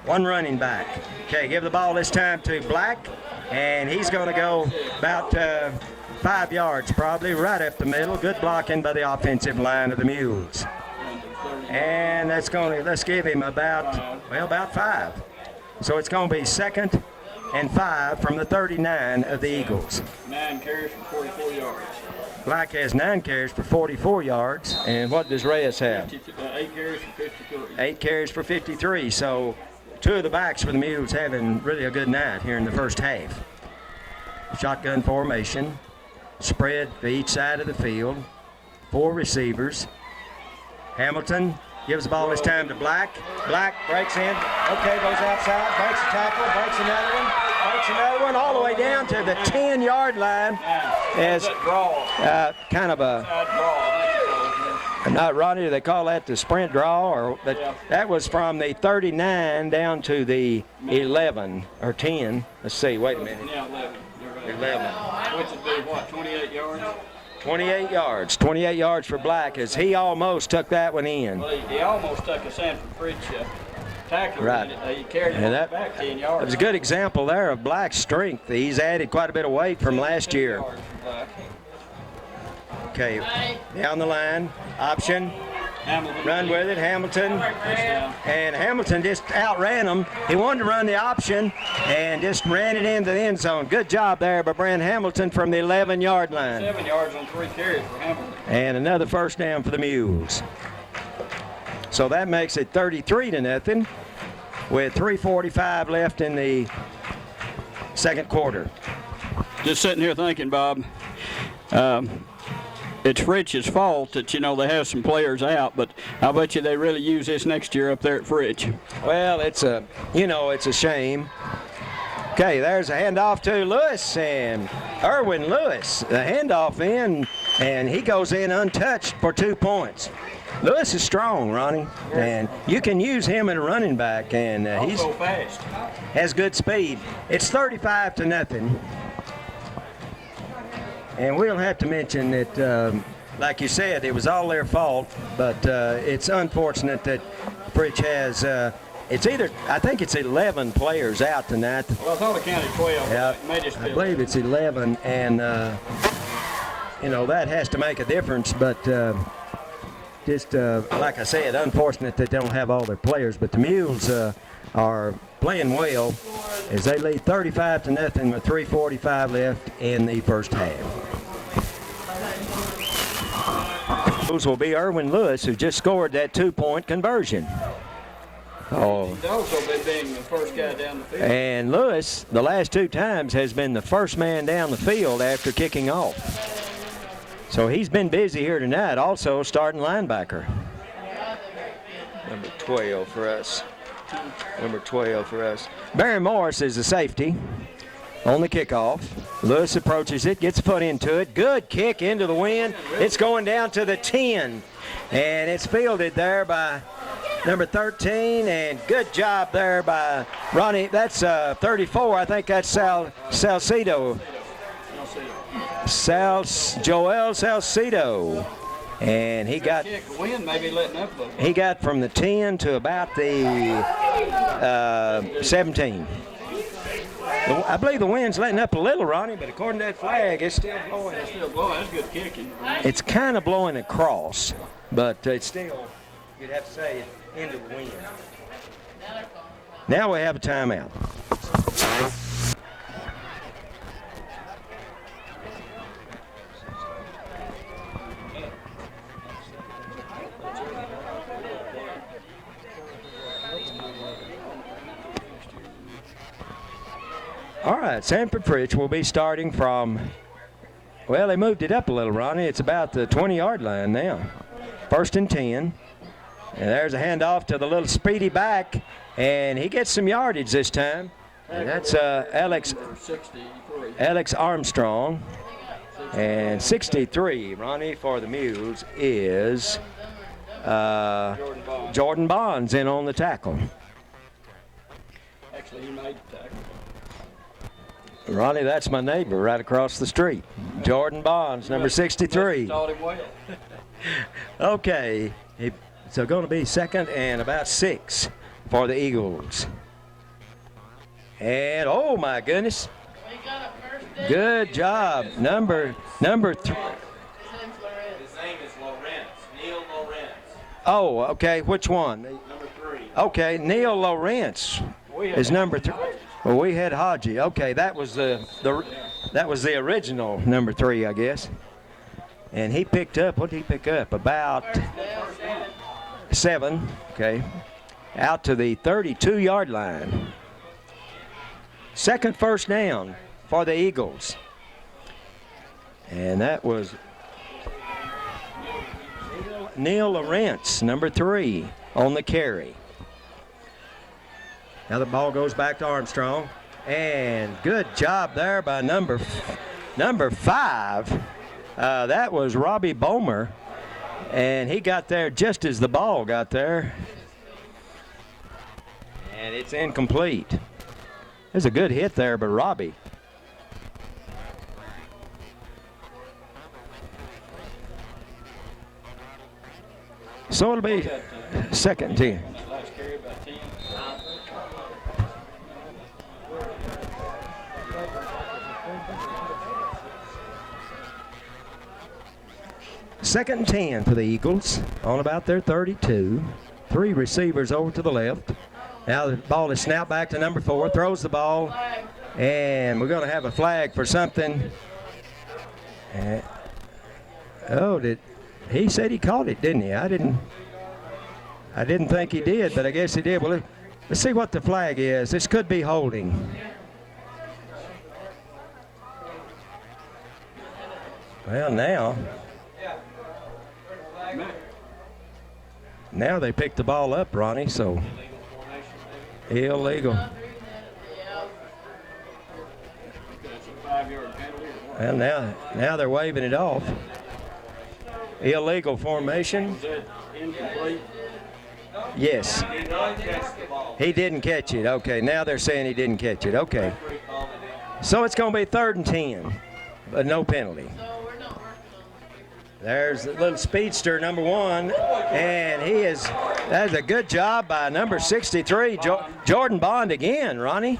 One running back. Okay, give the ball this time to Black, and he's going to go about 5 yards probably, right up the middle. Good blocking by the offensive line of the Mules. And that's going to, let's give him about 5. So it's going to be 2nd and 5 from the 39 of the Eagles. 9 carries for 44 yards. Black has 9 carries for 44 yards. And what does Reyes have? 8 carries for 53. 8 carries for 53. So 2 of the backs for the Mules having really a good night here in the first half. Shotgun formation. Spread to each side of the field. 4 receivers. Hamilton gives the ball this time to Black. Black breaks in. Okay, goes outside. Breaks a tackle. Breaks another one. Breaks another one all the way down to the 10-yard line. As kind of a, not Ronnie, do they call that the sprint draw? Or that was from the 39 down to the 11 or 10. Let's see, wait a minute. Yeah, 11. 11. Which would be what, 28 yards? 28 yards. 28 yards for Black as he almost took that one in. Well, he almost took a Sanford Fritch tackle. Right. He carried it back 10 yards. It was a good example there of Black's strength. He's added quite a bit of weight from last year. Okay, down the line, option. Hamilton. Run with it, Hamilton. And Hamilton just outran him. He wanted to run the option and just ran it into the end zone. Good job there by Brand Hamilton from the 11-yard line. 7 yards on 3 carries for Hamilton. And another first down for the Mules. So that makes it 33-0 with 3:45 left in the second quarter. Just sitting here thinking, Bob, it's Fritch's fault that, you know, they have some players out, but I bet you they really use this next year up there at Fritch. Well, it's a shame. Okay, there's a handoff to Lewis, and Erwin Lewis, the handoff in, and he goes in untouched for 2 points. Lewis is strong, Ronnie, and you can use him at a running back, and he's fast. Has good speed. It's 35-0. And we'll have to mention that, like you said, it was all their fault, but it's unfortunate that Fritch has, I think it's 11 players out tonight. Well, I thought it counted 12. Yeah, I believe it's 11, and, that has to make a difference, but just, like I said, unfortunate that they don't have all their players, but the Mules are playing well as they lead 35-0 with 3:45 left in the first half. Those will be Erwin Lewis, who just scored that 2-point conversion. Oh. He's also been being the first guy down the field. And Lewis, the last 2 times, has been the first man down the field after kicking off. So he's been busy here tonight, also starting linebacker. Number 12 for us. Barry Morris is the safety on the kickoff. Lewis approaches it, gets a foot into it. Good kick into the wind. It's going down to the 10. And it's fielded there by number 13. And good job there by Ronnie. That's 34. I think that's Salcedo. Joel Salcedo. And he got from the 10 to about the 17. I believe the wind's letting up a little, Ronnie, but according to that flag, it's still blowing. That's good kicking. It's kind of blowing across, but it's still, you'd have to say, into the wind. Now we have a timeout. All right, Sanford Fritch will be starting from, well, they moved it up a little, Ronnie. It's about the 20-yard line now. 1st and 10. And there's a handoff to the little speedy back, and he gets some yardage this time. And that's Alex Armstrong. And 63, Ronnie, for the Mules is Jordan Bonds in on the tackle. Actually, he made the tackle. Ronnie, that's my neighbor right across the street. Jordan Bonds, number 63. Taught him well. Okay, so going to be second and about 6 for the Eagles. And oh my goodness, good job, number 3. His name is Lawrence, Neil Lawrence. Oh, okay, which one? Number 3. Okay, Neil Lawrence is number 3. Well, we had Haji. Okay, that was the original number 3, I guess. And he picked up, what did he pick up? About 7, okay, out to the 32-yard line. Second first down for the Eagles. And that was Neil Lawrence, number 3, on the carry. Now the ball goes back to Armstrong. And good job there by number 5. That was Robbie Bomer. And he got there just as the ball got there. And it's incomplete. There's a good hit there by Robbie. So it'll be second 10. Last carry about 10. Second and 10 for the Eagles on about their 32. 3 receivers over to the left. Now the ball is snapped back to number 4, throws the ball, and we're going to have a flag for something. He said he caught it, didn't he? I didn't think he did, but I guess he did. Well, let's see what the flag is. This could be holding. Well, now they picked the ball up, Ronnie, so illegal. Well, now they're waving it off. Illegal formation. Yes. He didn't catch it. Okay, now they're saying he didn't catch it. Okay. So it's going to be third and 10, but no penalty. There's the little speedster, number 1, and that's a good job by number 63, Jordan Bond again, Ronnie.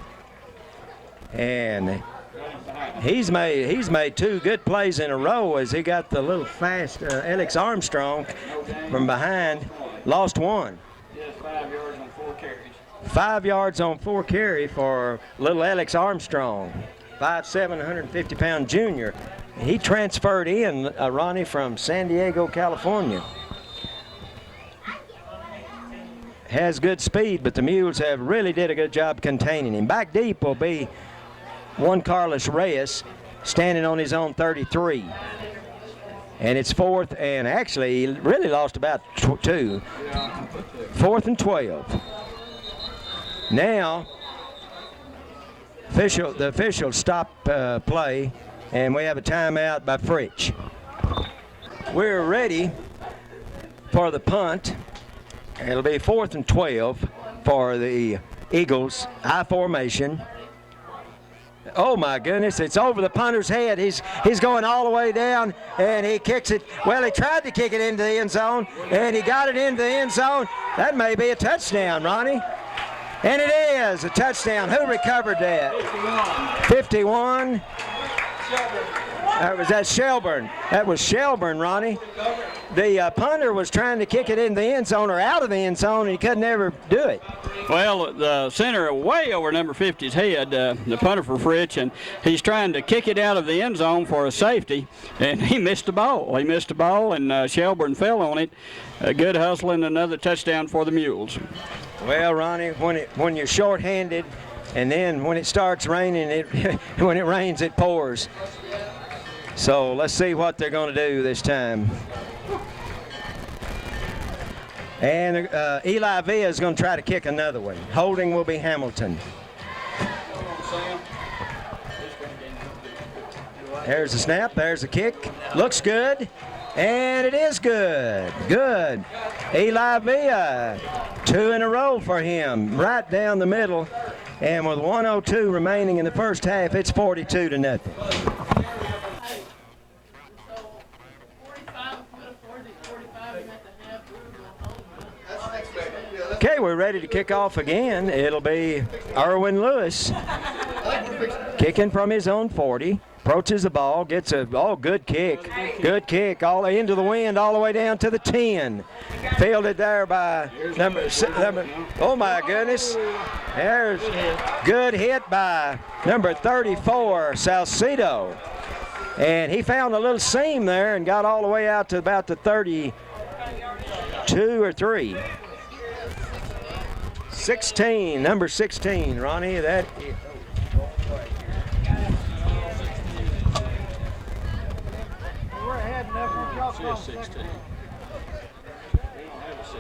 And he's made 2 good plays in a row as he got the little fast Alex Armstrong from behind, lost 1. 5 yards on 4 carries. 5 yards on 4 carry for little Alex Armstrong, 5'7", 150-pound junior. He transferred in, Ronnie, from San Diego, California. Has good speed, but the Mules have really did a good job containing him. Back deep will be one Carlos Reyes standing on his own 33. And it's 4th, and actually he really lost about 2. 4th and 12. Now, the official stopped play, and we have a timeout by Fritch. We're ready for the punt. It'll be 4th and 12 for the Eagles, I formation. Oh my goodness, it's over the punter's head. He's going all the way down, and he kicks it. Well, he tried to kick it into the end zone, and he got it into the end zone. That may be a touchdown, Ronnie. And it is a touchdown. Who recovered that? 51. That Shelburne. That was Shelburne, Ronnie. The punter was trying to kick it in the end zone or out of the end zone, and he could never do it. Well, the center way over number 50's head, the punter for Fritch, and he's trying to kick it out of the end zone for a safety, and he missed the ball. He missed the ball, and Shelburne fell on it. A good hustle and another touchdown for the Mules. Well, Ronnie, when you're short-handed, and then when it starts raining, when it rains, it pours. So let's see what they're going to do this time. And Eli Villa is going to try to kick another one. Holding will be Hamilton. There's the snap, there's the kick. Looks good, and it is good. Good. Eli Villa, 2 in a row for him, right down the middle. And with 1:02 remaining in the first half, it's 42-0. Okay, we're ready to kick off again. It'll be Erwin Lewis kicking from his own 40. Approaches the ball, gets a good kick, all into the wind, all the way down to the 10. Fielded there by number. Oh my goodness! There's good hit by number 34, Salcedo, and he found a little seam there and got all the way out to about the 32 or 3. 16, number 16, Ronnie. That.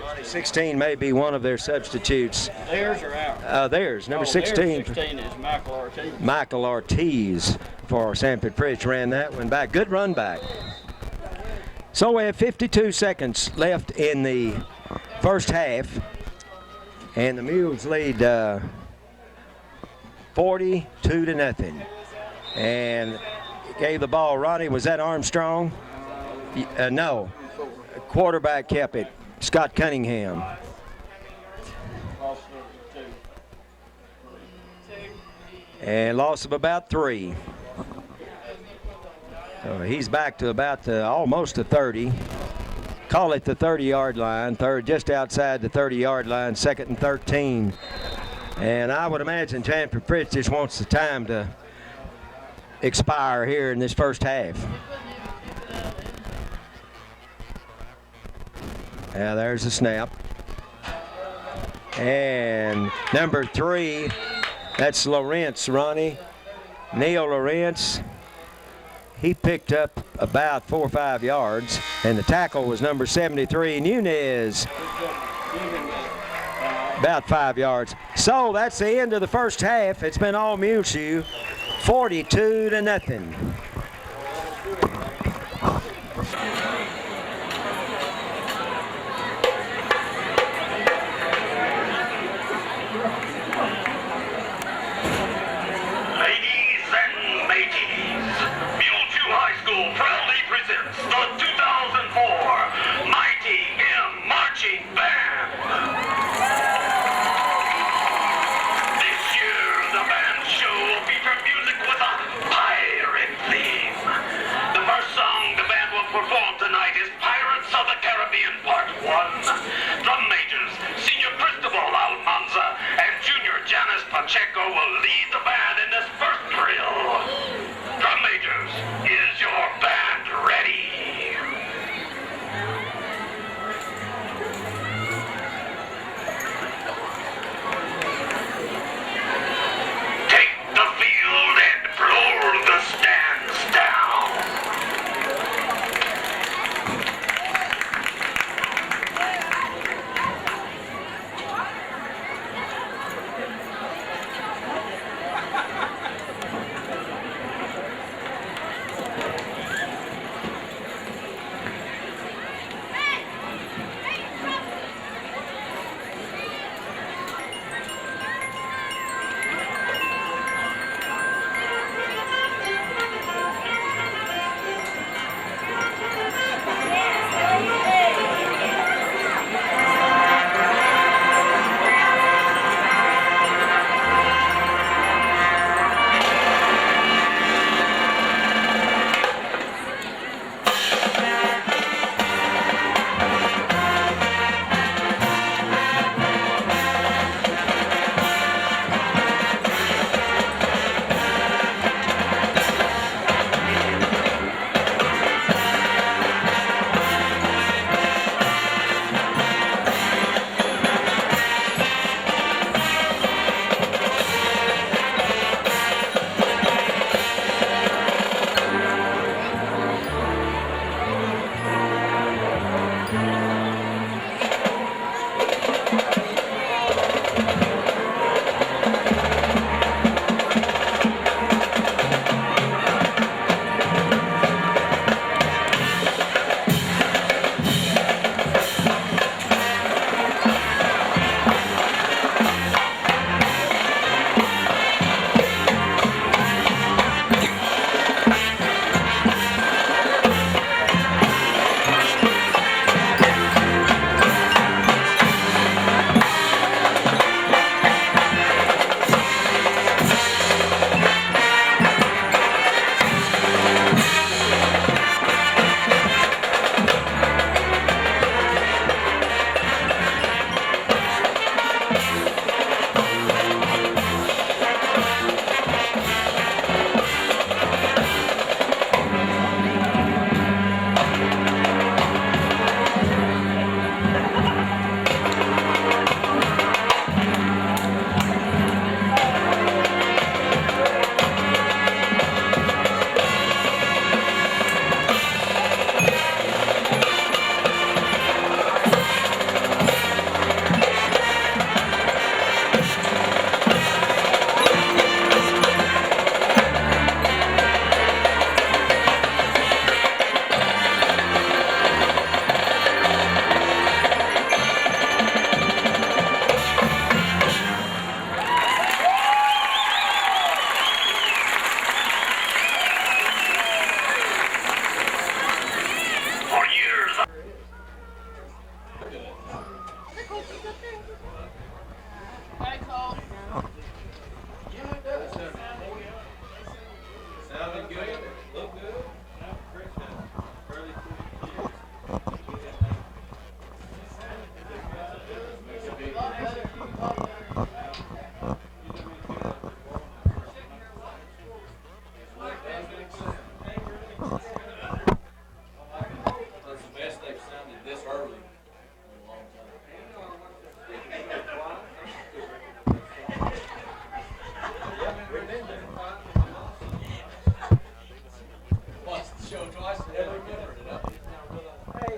Ronnie 16 may be one of their substitutes. Theirs or ours? Theirs, number 16. 16 is Michael Ortiz. Michael Ortiz for Sanford Fritch ran that one back. Good run back. So we have 52 seconds left in the first half, and the Mules lead 42-0. And gave the ball. Ronnie, was that Armstrong? No. Quarterback kept it. Scott Cunningham. And loss of about 3. He's back to about almost the 30. Call it the 30-yard line. Just outside the 30-yard line, 2nd and 13. And I would imagine Sanford Fritch just wants the time to expire here in this first half. Now there's the snap. And number 3, that's Lawrence, Ronnie. Neil Lawrence. He picked up about 4 or 5 yards, and the tackle was number 73, Nunez. About 5 yards. So that's the end of the first half. It's been all Muleshoe, 42-0. Proudly presents the 2004 Mighty M Marching Band. This year, the band show will feature music with a pirate theme. The first song the band will perform today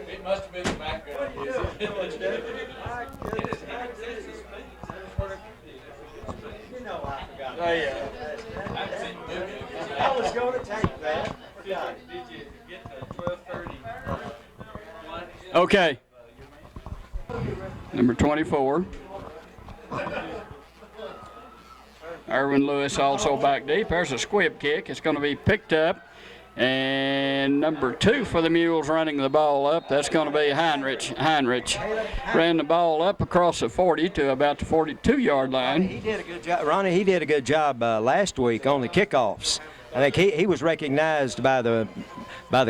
It must have been the background music. You know I forgot. Oh, yeah. I was going to take that. Did you get the 12:30? Okay. Number 24. Erwin Lewis also back deep. There's a squib kick. It's going to be picked up. And number 2 for the Mules running the ball up, that's going to be Heinrich. Heinrich ran the ball up across the 40 to about the 42-yard line. He did a good job, Ronnie. He did a good job last week on the kickoffs. I think he was recognized by the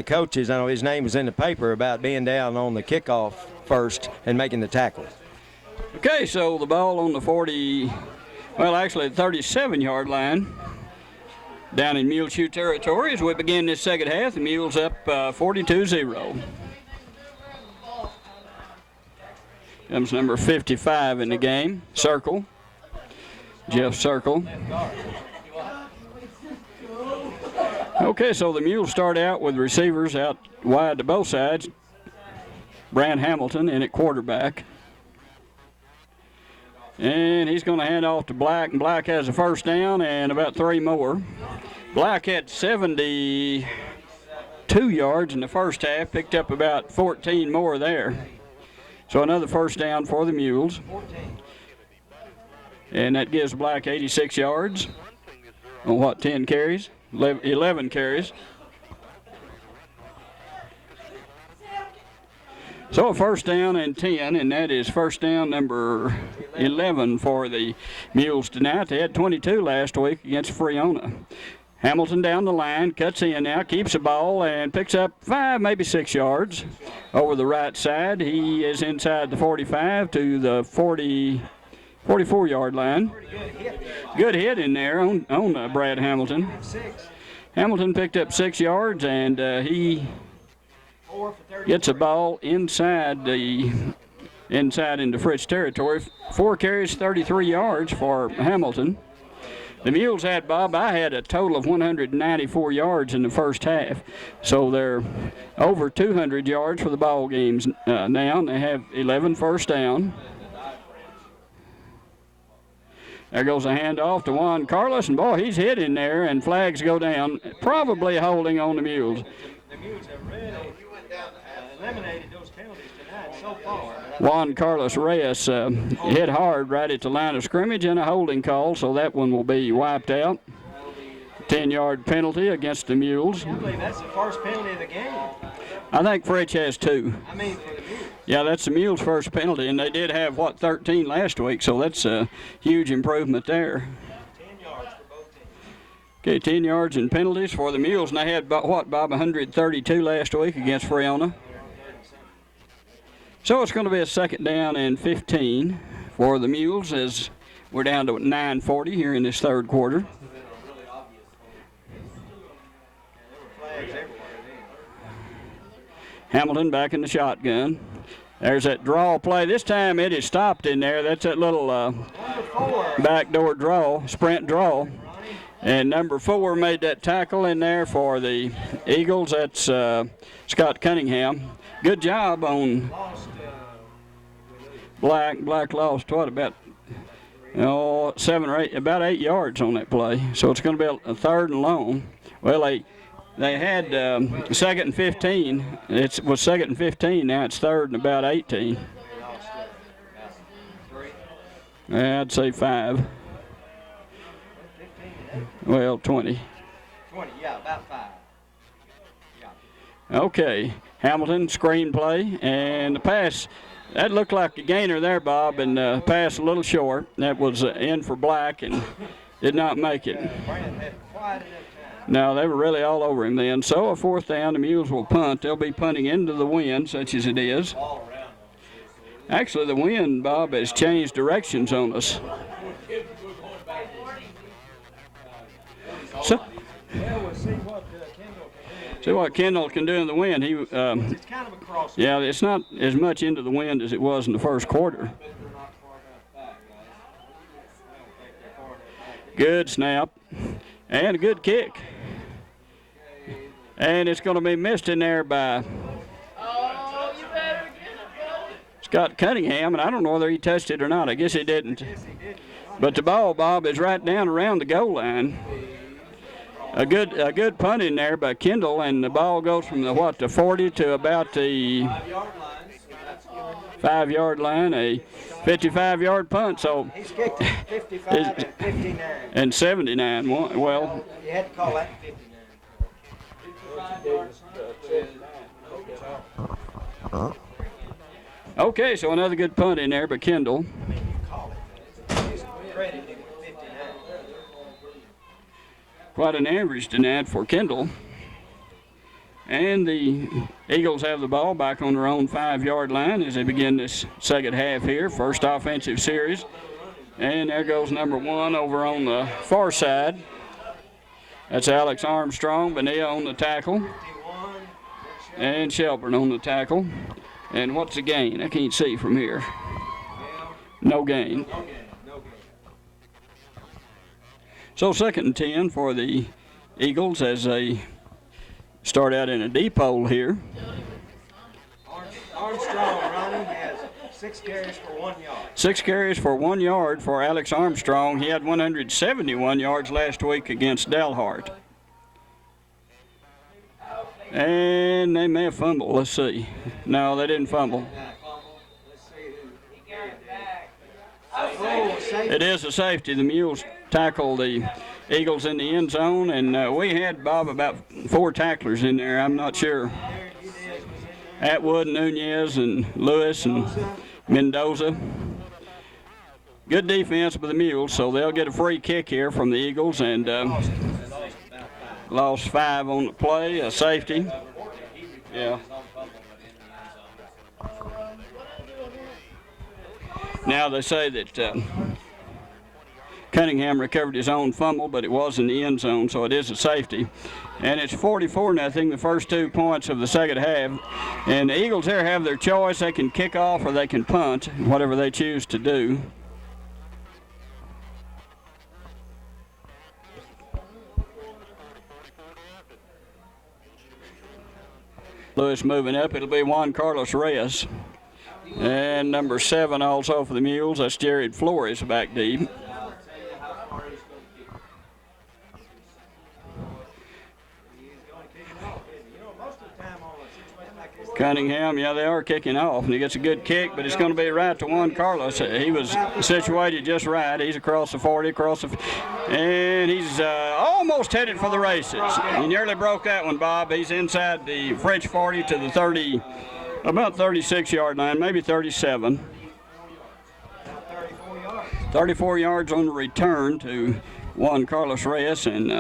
coaches. I know his name was in the paper about being down on the kickoff first and making the tackle. Okay, so the ball on the 40, well, actually the 37-yard line down in Muleshoe territory as we begin this second half. The Mules up 42-0. Comes number 55 in the game, Circle. Jeff Circle. Okay, so the Mules start out with receivers out wide to both sides. Brand Hamilton in at quarterback. And he's going to hand off to Black, and Black has a first down and about 3 more. Black had 72 yards in the first half, picked up about 14 more there. So another first down for the Mules. And that gives Black 86 yards on what, 10 carries? 11 carries. So a first down and 10, and that is first down number 11 for the Mules tonight. They had 22 last week against Friona. Hamilton down the line, cuts in now, keeps the ball, and picks up 5, maybe 6 yards over the right side. He is inside the 45 to the 44-yard line. Good hit in there on Brad Hamilton. Hamilton picked up 6 yards, and he gets a ball inside into Fritch territory. 4 carries, 33 yards for Hamilton. The Mules had, Bob, I had a total of 194 yards in the first half. So they're over 200 yards for the ball games now, and they have 11 first down. There goes a handoff to Juan Carlos, and boy, he's hit in there, and flags go down, probably holding on the Mules. The Mules have really eliminated those penalties tonight so far. Juan Carlos Reyes hit hard right at the line of scrimmage and a holding call, so that one will be wiped out. 10-yard penalty against the Mules. I believe that's the first penalty of the game. I think Fritch has 2. I mean, for the Mules. Yeah, that's the Mules' first penalty, and they did have, 13 last week, so that's a huge improvement there. 10 yards for both teams. Okay, 10 yards in penalties for the Mules, and they had, Bob, 132 last week against Friona. So it's going to be a second down and 15 for the Mules as we're down to 9:40 here in this third quarter. Hamilton back in the shotgun. There's that draw play. This time it is stopped in there. That's that little backdoor draw, sprint draw. And number 4 made that tackle in there for the Eagles. That's Scott Cunningham. Good job on Black. Black lost, what, about 7 or 8, about 8 yards on that play. So it's going to be a third and long. Well, they had second and 15. It was second and 15. Now it's third and about 18. I'd say 5. Well, 20. 20, yeah, about 5. Yeah. Okay, Hamilton, screen play, and the pass. That looked like a gainer there, Bob, and the pass a little short. That was in for Black and did not make it. No, they were really all over him then. So a fourth down, the Mules will punt. They'll be punting into the wind, such as it is. Actually, the wind, Bob, has changed directions on us. So, see what Kendall can do in the wind. It's kind of a cross. Yeah, it's not as much into the wind as it was in the first quarter. Good snap and a good kick. And it's going to be missed in there by Scott Cunningham, and I don't know whether he touched it or not. I guess he didn't. But the ball, Bob, is right down around the goal line. A good punt in there by Kendall, and the ball goes from the 40 to about the 5-yard line, a 55-yard punt. So He's kicked it 55 and 59. and 79. Well, You had to call that 59. okay, so another good punt in there by Kendall. Quite an average tonight for Kendall. And the Eagles have the ball back on their own 5-yard line as they begin this second half here, first offensive series. And there goes number 1 over on the far side. That's Alex Armstrong, Bonilla on the tackle, and Shelburne on the tackle. And what's the gain? I can't see from here. No gain. So 2nd and 10 for the Eagles as they start out in a deep hole here. Armstrong, Ronnie, has 6 carries for 1 yard. 6 carries for 1 yard for Alex Armstrong. He had 171 yards last week against Dalhart. And they may have fumbled. Let's see. No, they didn't fumble. It is a safety. The Mules tackle the Eagles in the end zone, and we had, Bob, about 4 tacklers in there. I'm not sure. Atwood, Nunez, and Lewis, and Mendoza. Good defense by the Mules, so they'll get a free kick here from the Eagles, and lost 5 on the play, a safety. Yeah. Now they say that Cunningham recovered his own fumble, but it was in the end zone, so it is a safety. And it's 44-0, the first 2 points of the second half. And the Eagles here have their choice. They can kick off or they can punt, whatever they choose to do. Lewis moving up. It'll be Juan Carlos Reyes. And number 7 also for the Mules. That's Jared Flores back deep. Cunningham, yeah, they are kicking off, and he gets a good kick, but it's going to be right to Juan Carlos. He was situated just right. He's across the 40, and he's almost headed for the races. He nearly broke that one, Bob. He's inside the Fritch 40 to the 30, about 36-yard line, maybe 37. 34 yards on the return to Juan Carlos Reyes, and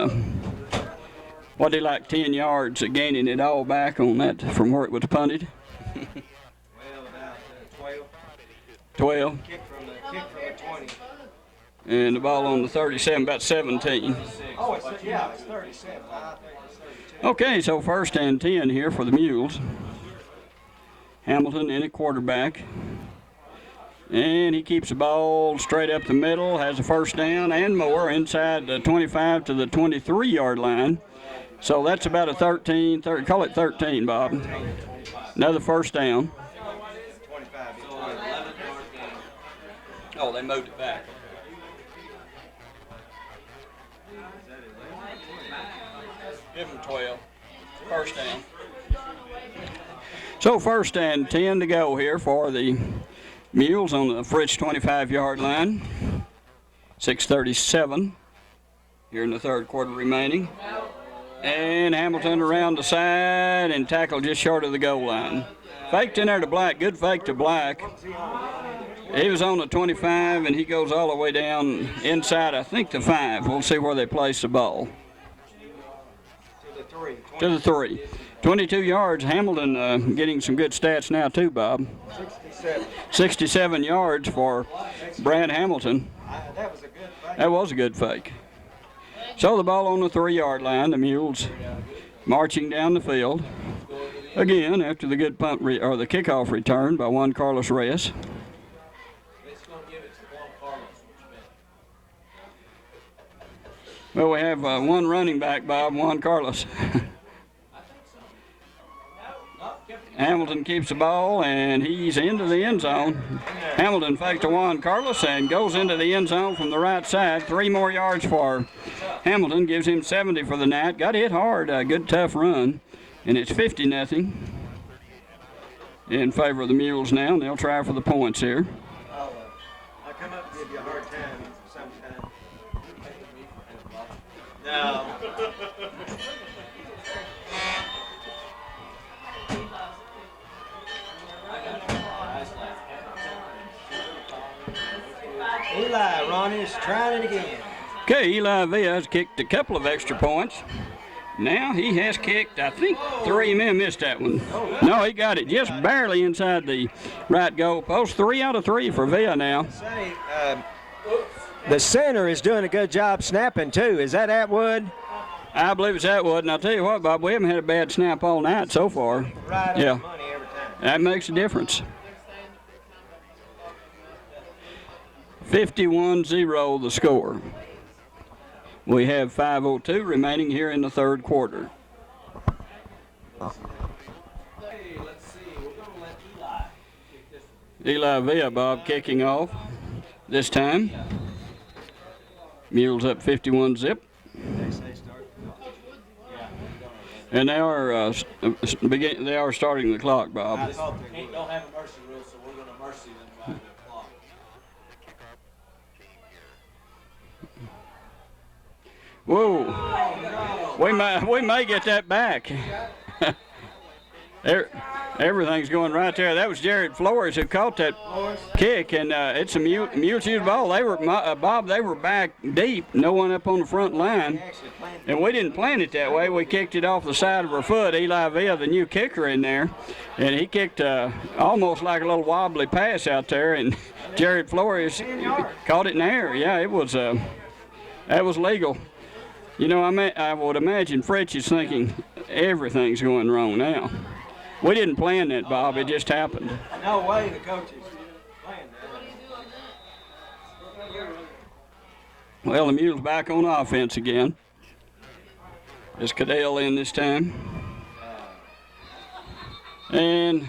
what he like 10 yards gaining it all back on that from where it was punted. Well, about 12. 12. Kick from the 20. And the ball on the 37, about 17. Oh, it's 37. I think it's 32. Okay, so 1st and 10 here for the Mules. Hamilton in at quarterback. And he keeps the ball straight up the middle, has a first down and more inside the 25 to the 23-yard line. So that's about a 13, call it 13, Bob. Another first down. Oh, they moved it back. Give them 12. First down. So 1st and 10 to go here for the Mules on the Fritch 25-yard line. 6:37 here in the 3rd quarter remaining. And Hamilton around the side and tackled just short of the goal line. Faked in there to Black. Good fake to Black. He was on the 25, and he goes all the way down inside, I think, the 5. We'll see where they place the ball. To the 3. 22 yards. Hamilton getting some good stats now, too, Bob. 67 yards for Brad Hamilton. That was a good fake. So the ball on the 3-yard line, the Mules marching down the field. Again, after the good punt or the kickoff return by Juan Carlos Reyes. Well, we have one running back, Bob, Juan Carlos. Hamilton keeps the ball, and he's into the end zone. Hamilton fakes to Juan Carlos and goes into the end zone from the right side. 3 more yards for Hamilton, gives him 70 for the night. Got hit hard, a good tough run, and it's 50-0 in favor of the Mules now, and they'll try for the points here. I'll come up and give you a hard time sometime. No. Eli, Ronnie's trying it again. Okay, Eli Villa has kicked a couple of extra points. Now he has kicked, I think, 3 men missed that one. No, he got it just barely inside the right goal post. 3 out of 3 for Villa now. Say, the center is doing a good job snapping too. Is that Atwood? I believe it's Atwood, and I'll tell you what, Bob, we haven't had a bad snap all night so far. Right Yeah, on the money every time. that makes a difference. 51-0 the score. We have 5:02 remaining here in the third quarter. Hey, let's see. We're going to let Eli kick this one. Eli Villa, Bob, kicking off this time. Mules up 51-0. And they are they are starting the clock, Bob. Don't have a mercy rule, so we're going to mercy them by the clock. Whoa! We may get that back. Everything's going right there. That was Jared Flores who caught that kick, and it's a Muleshoe ball. They were Bob. They were back deep, no one up on the front line, and we didn't plan it that way. We kicked it off the side of our foot. Eli Villa, the new kicker, in there, and he kicked almost like a little wobbly pass out there, and Jared Flores caught it in the air. Yeah, it was that was legal. You know, I would imagine Fritch is thinking everything's going wrong now. We didn't plan that, Bob. It just happened. No way the coaches planned that. Well, the Mules back on offense again. Is Cadell in this time? And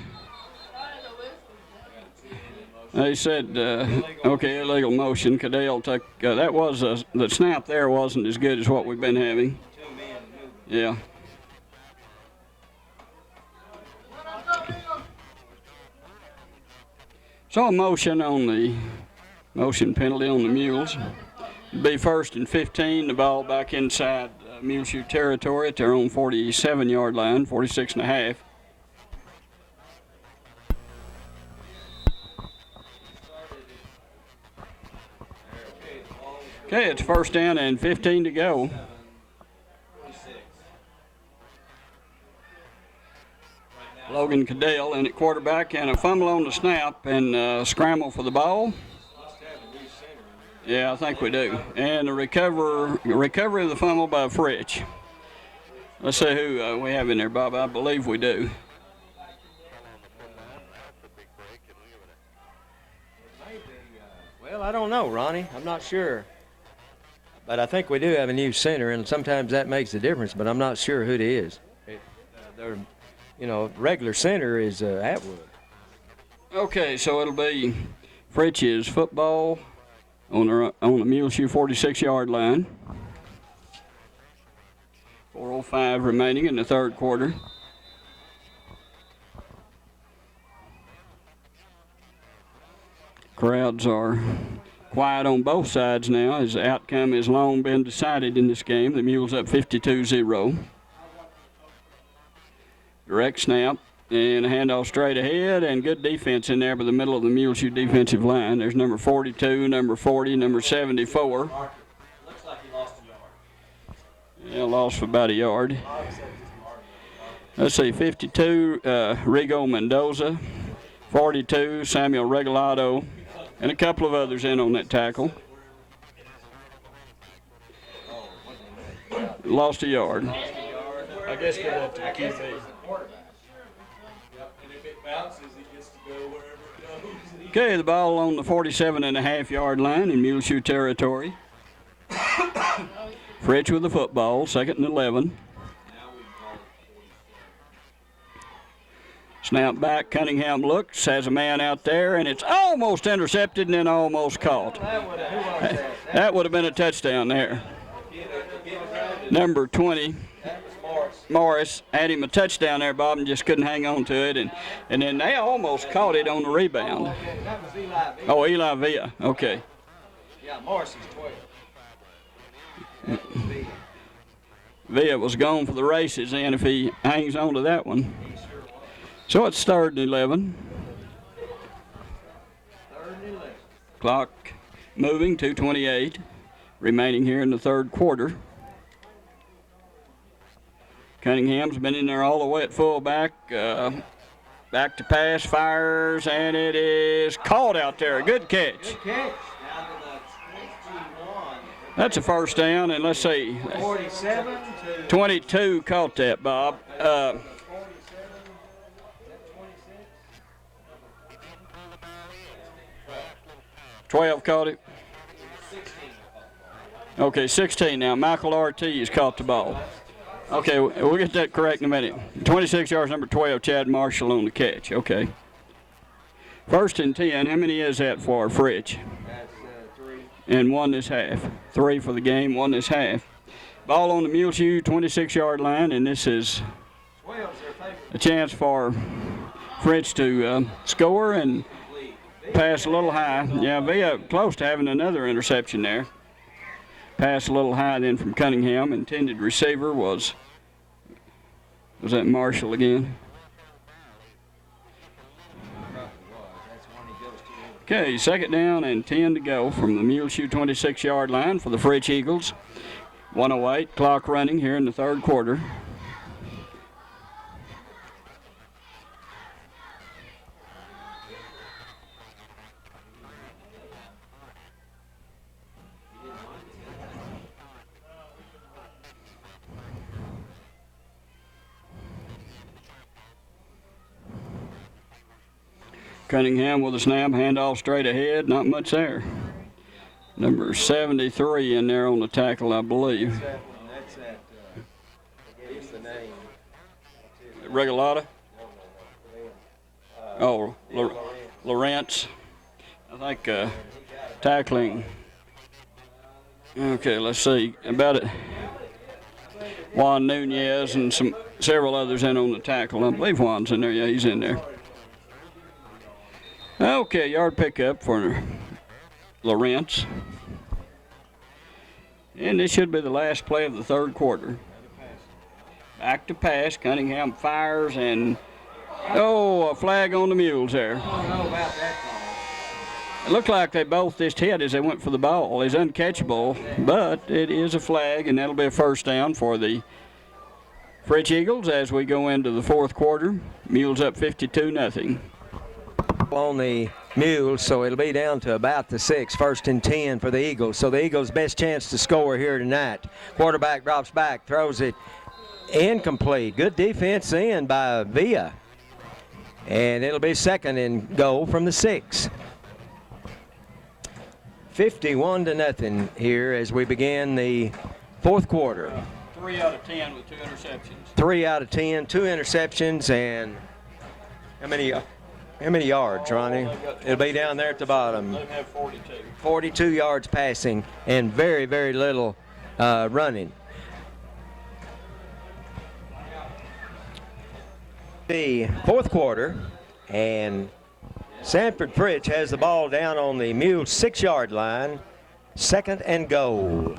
they said, okay, illegal motion. Cadell took, that was, the snap there wasn't as good as what we've been having. Yeah. So a motion on the motion penalty on the Mules. It'll be 1st and 15. The ball back inside Muleshoe territory at their own 47-yard line, 46 and a half. Okay, it's 1st down and 15 to go. Logan Cadell in at quarterback, and a fumble on the snap and scramble for the ball. Yeah, I think we do. And a recovery of the fumble by Fritch. Let's see who we have in there, Bob. I believe we do. Well, I don't know, Ronnie. I'm not sure. But I think we do have a new center, and sometimes that makes a difference, but I'm not sure who it is. Regular center is Atwood. Okay, so it'll be Fritch's football on the Muleshoe 46-yard line. 4:05 remaining in the third quarter. Crowds are quiet on both sides now as the outcome has long been decided in this game. The Mules up 52-0. Direct snap and a handoff straight ahead, and good defense in there by the middle of the Muleshoe defensive line. There's number 42, number 40, number 74. Looks like he lost a yard. Yeah, lost for about a yard. Let's see, 52, Rigo Mendoza. 42, Samuel Regalado, and a couple of others in on that tackle. Lost a yard. I guess get up to the QB. And if it bounces, he gets to go wherever it goes. Okay, the ball on the 47.5-yard line in Muleshoe territory. Fritch with the football, 2nd and 11. Snap back. Cunningham looks, has a man out there, and it's almost intercepted and then almost caught. That would have been a touchdown there. Number 20, Morris, had him a touchdown there, Bob, and just couldn't hang on to it. And then they almost caught it on the rebound. That was Eli Villa. Oh, Eli Villa. Okay. Yeah, Morris is 12. Villa was gone for the races, and if he hangs on to that one. So it's 3rd and 11. 3rd and 11. Clock moving, 2:28 remaining here in the 3rd quarter. Cunningham's been in there all the way at fullback. Back to pass, fires, and it is caught out there. Good catch. Good catch. Down to the 21. That's a first down, and let's see. 47 to 22 caught that, Bob. 12 caught it. 16. Okay, 16 now. Michael Ortiz caught the ball. Okay, we'll get that correct in a minute. 26 yards, number 12, Chad Marshall on the catch. Okay. 1st and 10. How many is that for Fritch? That's 3. And 1 this half. 3 for the game, 1 this half. Ball on the Muleshoe 26-yard line, and this is 12's their favorite. a chance for Fritch to score and pass a little high. Yeah, Villa close to having another interception there. Pass a little high then from Cunningham. Intended receiver was that Marshall again? Okay, 2nd down and 10 to go from the Muleshoe 26-yard line for the Fritch Eagles. 1:08, clock running here in the 3rd quarter. Cunningham with a snap, handoff straight ahead, not much there. Number 73 in there on the tackle, I believe. That's that. What's the name? Regalata? Oh, Lawrence. I think tackling. Okay, let's see. About it. Juan Nunez and several others in on the tackle. I believe Juan's in there. Yeah, he's in there. Okay, yard pickup for Lawrence. And this should be the last play of the 3rd quarter. Back to pass. Cunningham fires and, a flag on the Mules there. I don't know about that call. It looked like they both just hit as they went for the ball. It's uncatchable, but it is a flag, and that'll be a first down for the Fritch Eagles as we go into the 4th quarter. Mules up 52-0. On the Mules, so it'll be down to about the 6, 1st and 10 for the Eagles. So the Eagles' best chance to score here tonight. Quarterback drops back, throws it incomplete. Good defense in by Villa. And it'll be 2nd and goal from the 6. 51-0 here as we begin the 4th quarter. 3 out of 10 with 2 interceptions. 3 out of 10, 2 interceptions, and how many yards, Ronnie? It'll be down there at the bottom. They have 42. 42 yards passing and very, very little running. The 4th quarter, and Sanford Fritch has the ball down on the Mules 6-yard line. 2nd and goal.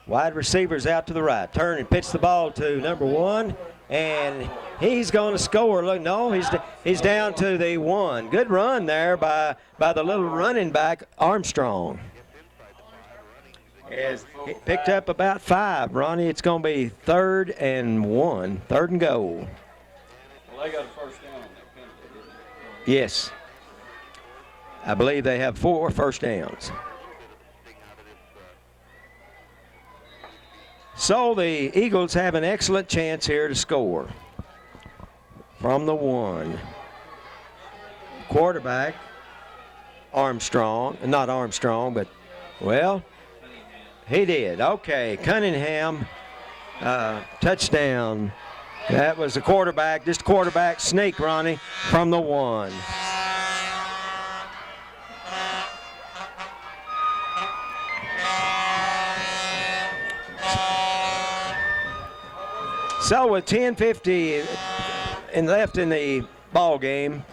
Wide receivers out to the right. Turn and pitch the ball to number 1. And he's going to score. Look, no, he's down to the 1. Good run there by the little running back, Armstrong. As he picked up about 5, Ronnie. It's going to be 3rd and 1. 3rd and goal. Well, they got a first down on that penalty, didn't they? Yes. I believe they have 4 first downs. So the Eagles have an excellent chance here to score from the 1. Quarterback, Armstrong, not Armstrong, but, well, he did. Okay, Cunningham, touchdown That was the quarterback, just quarterback sneak, Ronnie, from the 1. So with 10:50 left in the ball game,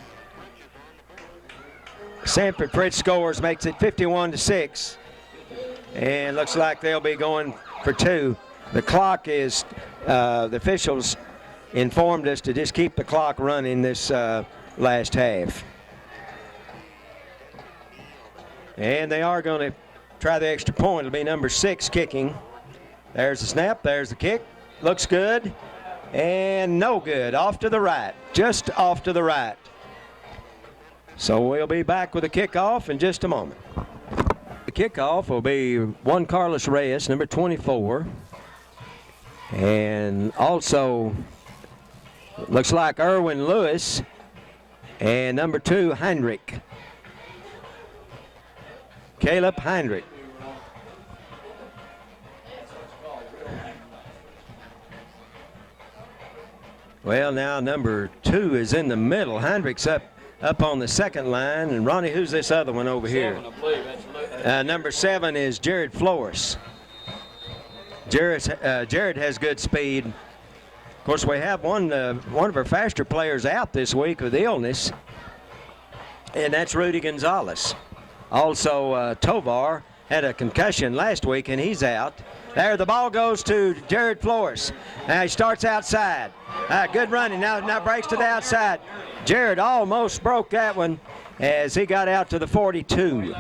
Sanford Fritch scores, makes it 51-6, and looks like they'll be going for 2. The clock is, the officials informed us to just keep the clock running this last half. And they are going to try the extra point. It'll be number 6 kicking. There's the snap, there's the kick. Looks good, and no good. Off to the right, just off to the right. So we'll be back with a kickoff in just a moment. The kickoff will be Juan Carlos Reyes, number 24. And also looks like Erwin Lewis and number 2, Heinrich. Caleb Heinrich. Well, now number 2 is in the middle. Heinrich's up on the second line. And Ronnie, who's this other one over here? Number 7 is Jared Flores. Jared has good speed. Of course, we have one of our faster players out this week with illness, and that's Rudy Gonzalez. Also, Tovar had a concussion last week, and he's out. There, the ball goes to Jared Flores. Now he starts outside. Good running. Now breaks to the outside. Jared almost broke that one as he got out to the 42.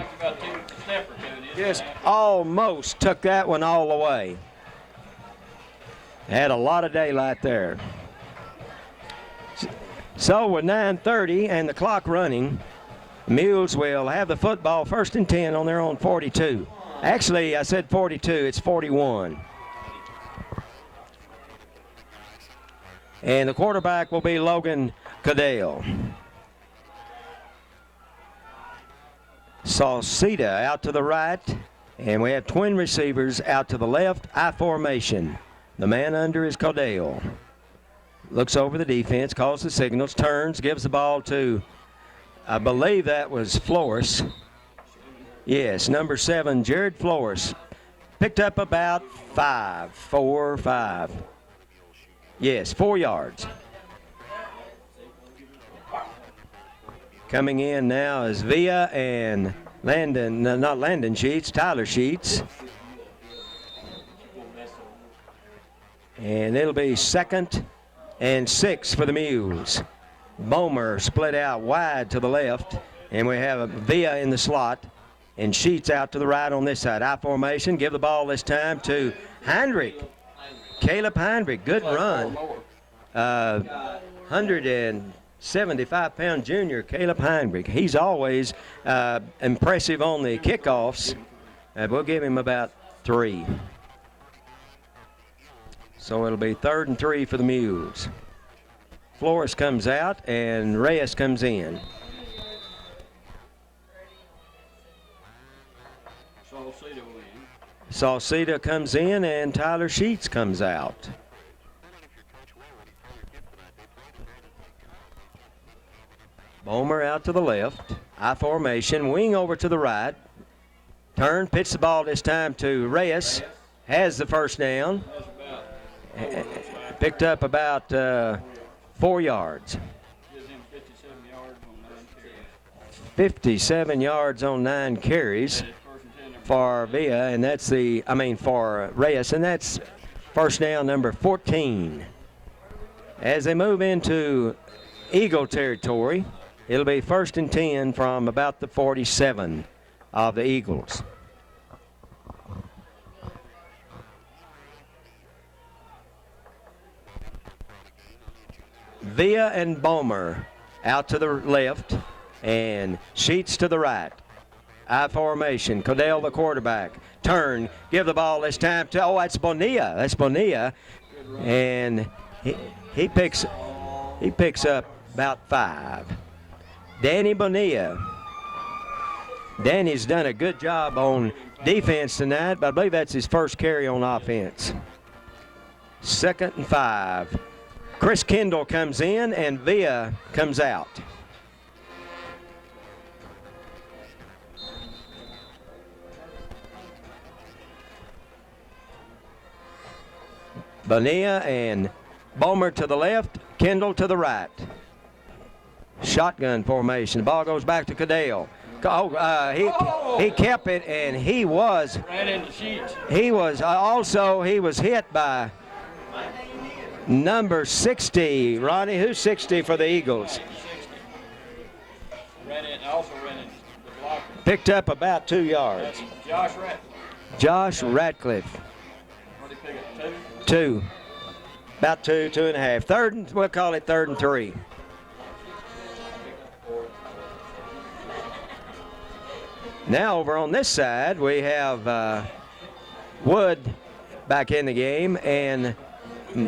Just almost took that one all the way. Had a lot of daylight there. So with 9:30 and the clock running, Mules will have the football 1st and 10 on their own 42. Actually, I said 42, it's 41. And the quarterback will be Logan Cadell. Sauceda out to the right, and we have twin receivers out to the left, I formation. The man under is Cadell. Looks over the defense, calls the signals, turns, gives the ball to, I believe that was Flores. Yes, number 7, Jared Flores. Picked up about 4 or 5. Yes, 4 yards. Coming in now is Villa and Tyler Sheets. And it'll be 2nd and 6 for the Mules. Bomer split out wide to the left, and we have a Villa in the slot, and Sheets out to the right on this side. I formation, give the ball this time to Heinrich. Caleb Heinrich, good run. 175-pound junior Caleb Heinrich. He's always impressive on the kickoffs. We'll give him about 3. So it'll be 3rd and 3 for the Mules. Flores comes out and Reyes comes in. Sauceda comes in and Tyler Sheets comes out. Bomer out to the left. I formation, wing over to the right. Turn, pitch the ball this time to Reyes. Has the first down. Picked up about 4 yards. 57 yards on 9 carries for Villa, and that's for Reyes, and that's first down number 14. As they move into Eagle territory, it'll be 1st and 10 from about the 47 of the Eagles. Villa and Bomer out to the left, and Sheets to the right. I formation. Cadell the quarterback. Turn. Give the ball this time to, that's Bonilla. That's Bonilla. And he picks up about 5. Danny Bonilla. Danny's done a good job on defense tonight, but I believe that's his first carry on offense. 2nd and 5. Chris Kendall comes in and Villa comes out. Bonilla and Bomer to the left, Kendall to the right. Shotgun formation. The ball goes back to Cadell. He kept it, and he was Ran into sheets. he was hit by number 60. Ronnie, who's 60 for the Eagles? Also ran into the blocker. Picked up about 2 yards. That's Josh Ratcliffe. Josh Ratcliffe. What did he pick up? 2? 2. About 2, 2.5. Third, we'll call it 3rd and 3. Now over on this side, we have Wood back in the game and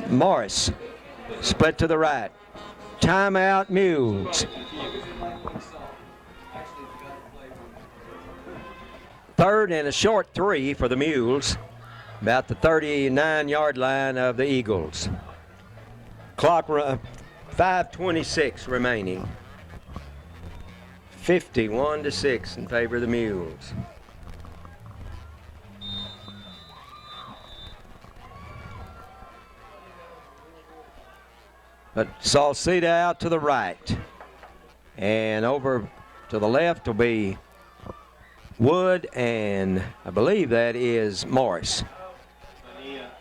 Morris split to the right. Timeout, Mules. Third and a short 3 for the Mules. About the 39-yard line of the Eagles. Clock 5:26 remaining. 51-6 in favor of the Mules. But Salceda out to the right. And over to the left will be Wood, and I believe that is Morris.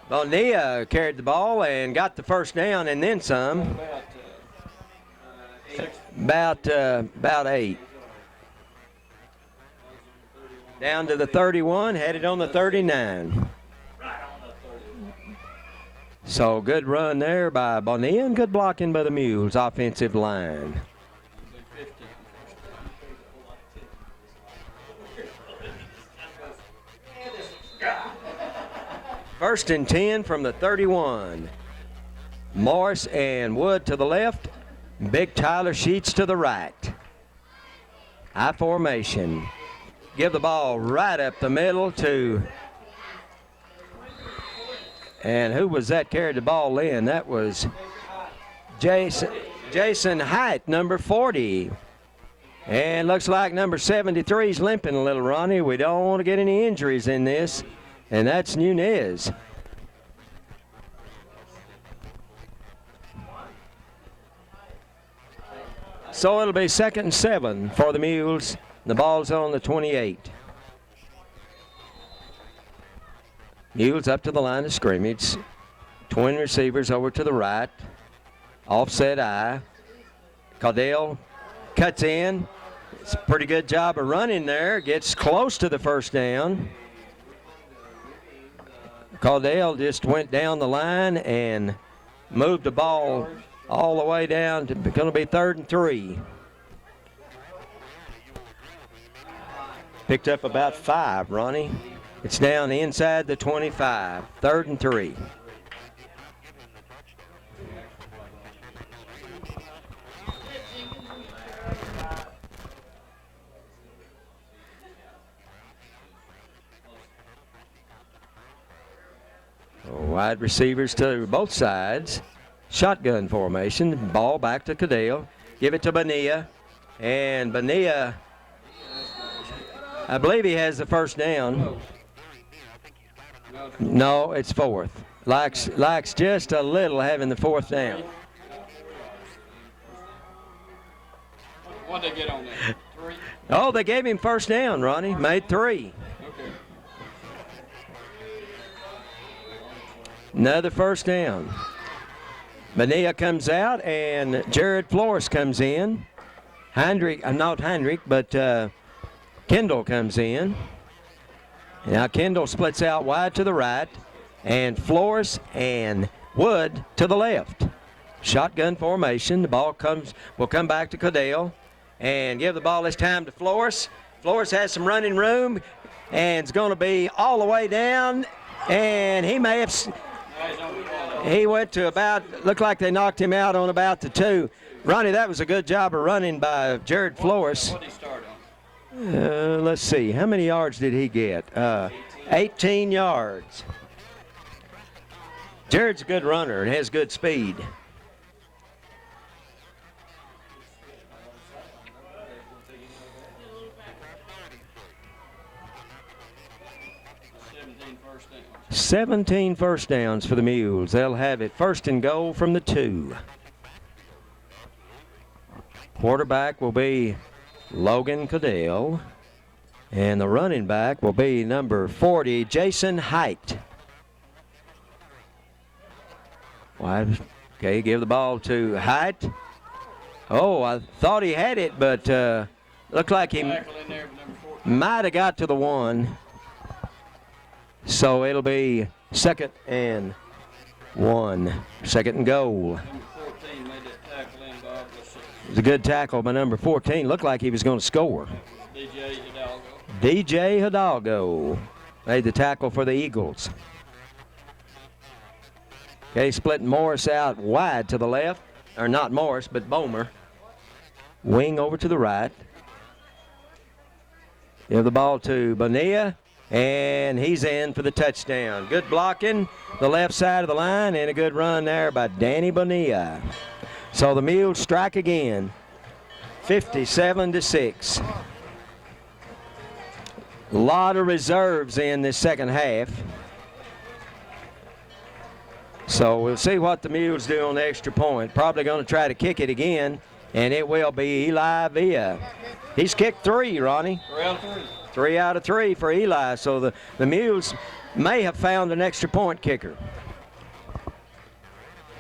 Bonilla carried the ball and got the first down and then some. About 8. Down to the 31, headed on the 39. So good run there by Bonilla and good blocking by the Mules offensive line. First and 10 from the 31. Morris and Wood to the left. Big Tyler Sheets to the right. I formation. Give the ball right up the middle to, and who was that carried the ball in? That was Jason Height, number 40. And looks like number 73 is limping a little, Ronnie. We don't want to get any injuries in this. And that's Nunez. So it'll be 2nd and 7 for the Mules. The ball's on the 28. Mules up to the line of scrimmage. Twin receivers over to the right. Offset eye. Caudell cuts in. It's a pretty good job of running there. Gets close to the first down. Caudell just went down the line and moved the ball all the way down to going to be 3rd and 3. Picked up about 5, Ronnie. It's down inside the 25. 3rd and 3. Wide receivers to both sides. Shotgun formation. Ball back to Caudell. Give it to Bonilla. And Bonilla, I believe he has the first down. No, it's 4th. Likes just a little having the 4th down. What did they get on that? 3? Oh, they gave him first down, Ronnie. Made 3. Okay. Another first down. Bonilla comes out and Jared Flores comes in. Not Heinrich, but Kendall comes in. Now Kendall splits out wide to the right, and Flores and Wood to the left. Shotgun formation. The ball will come back to Caudell and give the ball this time to Flores. Flores has some running room and it's going to be all the way down, and he may have. He went to about, looked like they knocked him out on about the 2. Ronnie, that was a good job of running by Jared Flores. What did he start on? Let's see, how many yards did he get? 18 yards. Jared's a good runner and has good speed. 17 first downs for the Mules. They'll have it 1st and goal from the 2. Quarterback will be Logan Cadell. And the running back will be number 40, Jason Height. Wide. Okay, give the ball to Height. Oh, I thought he had it, but looked like he might have got to the 1. So it'll be 2nd and 1. 2nd and goal. Number 14 made that tackle in, Bob. It was a good tackle by number 14. Looked like he was going to score. DJ Hidalgo. DJ Hidalgo made the tackle for the Eagles. Okay, splitting Morris out wide to the left. Or not Morris, but Bomer. Wing over to the right. Give the ball to Bonilla. And he's in for the touchdown. Good blocking, the left side of the line, and a good run there by Danny Bonilla. So the Mules strike again, 57-6. A lot of reserves in this second half. So we'll see what the Mules do on the extra point. Probably going to try to kick it again, and it will be Eli Villa. He's kicked 3, Ronnie. 3 out of 3. 3 out of 3 for Eli, so the Mules may have found an extra point kicker.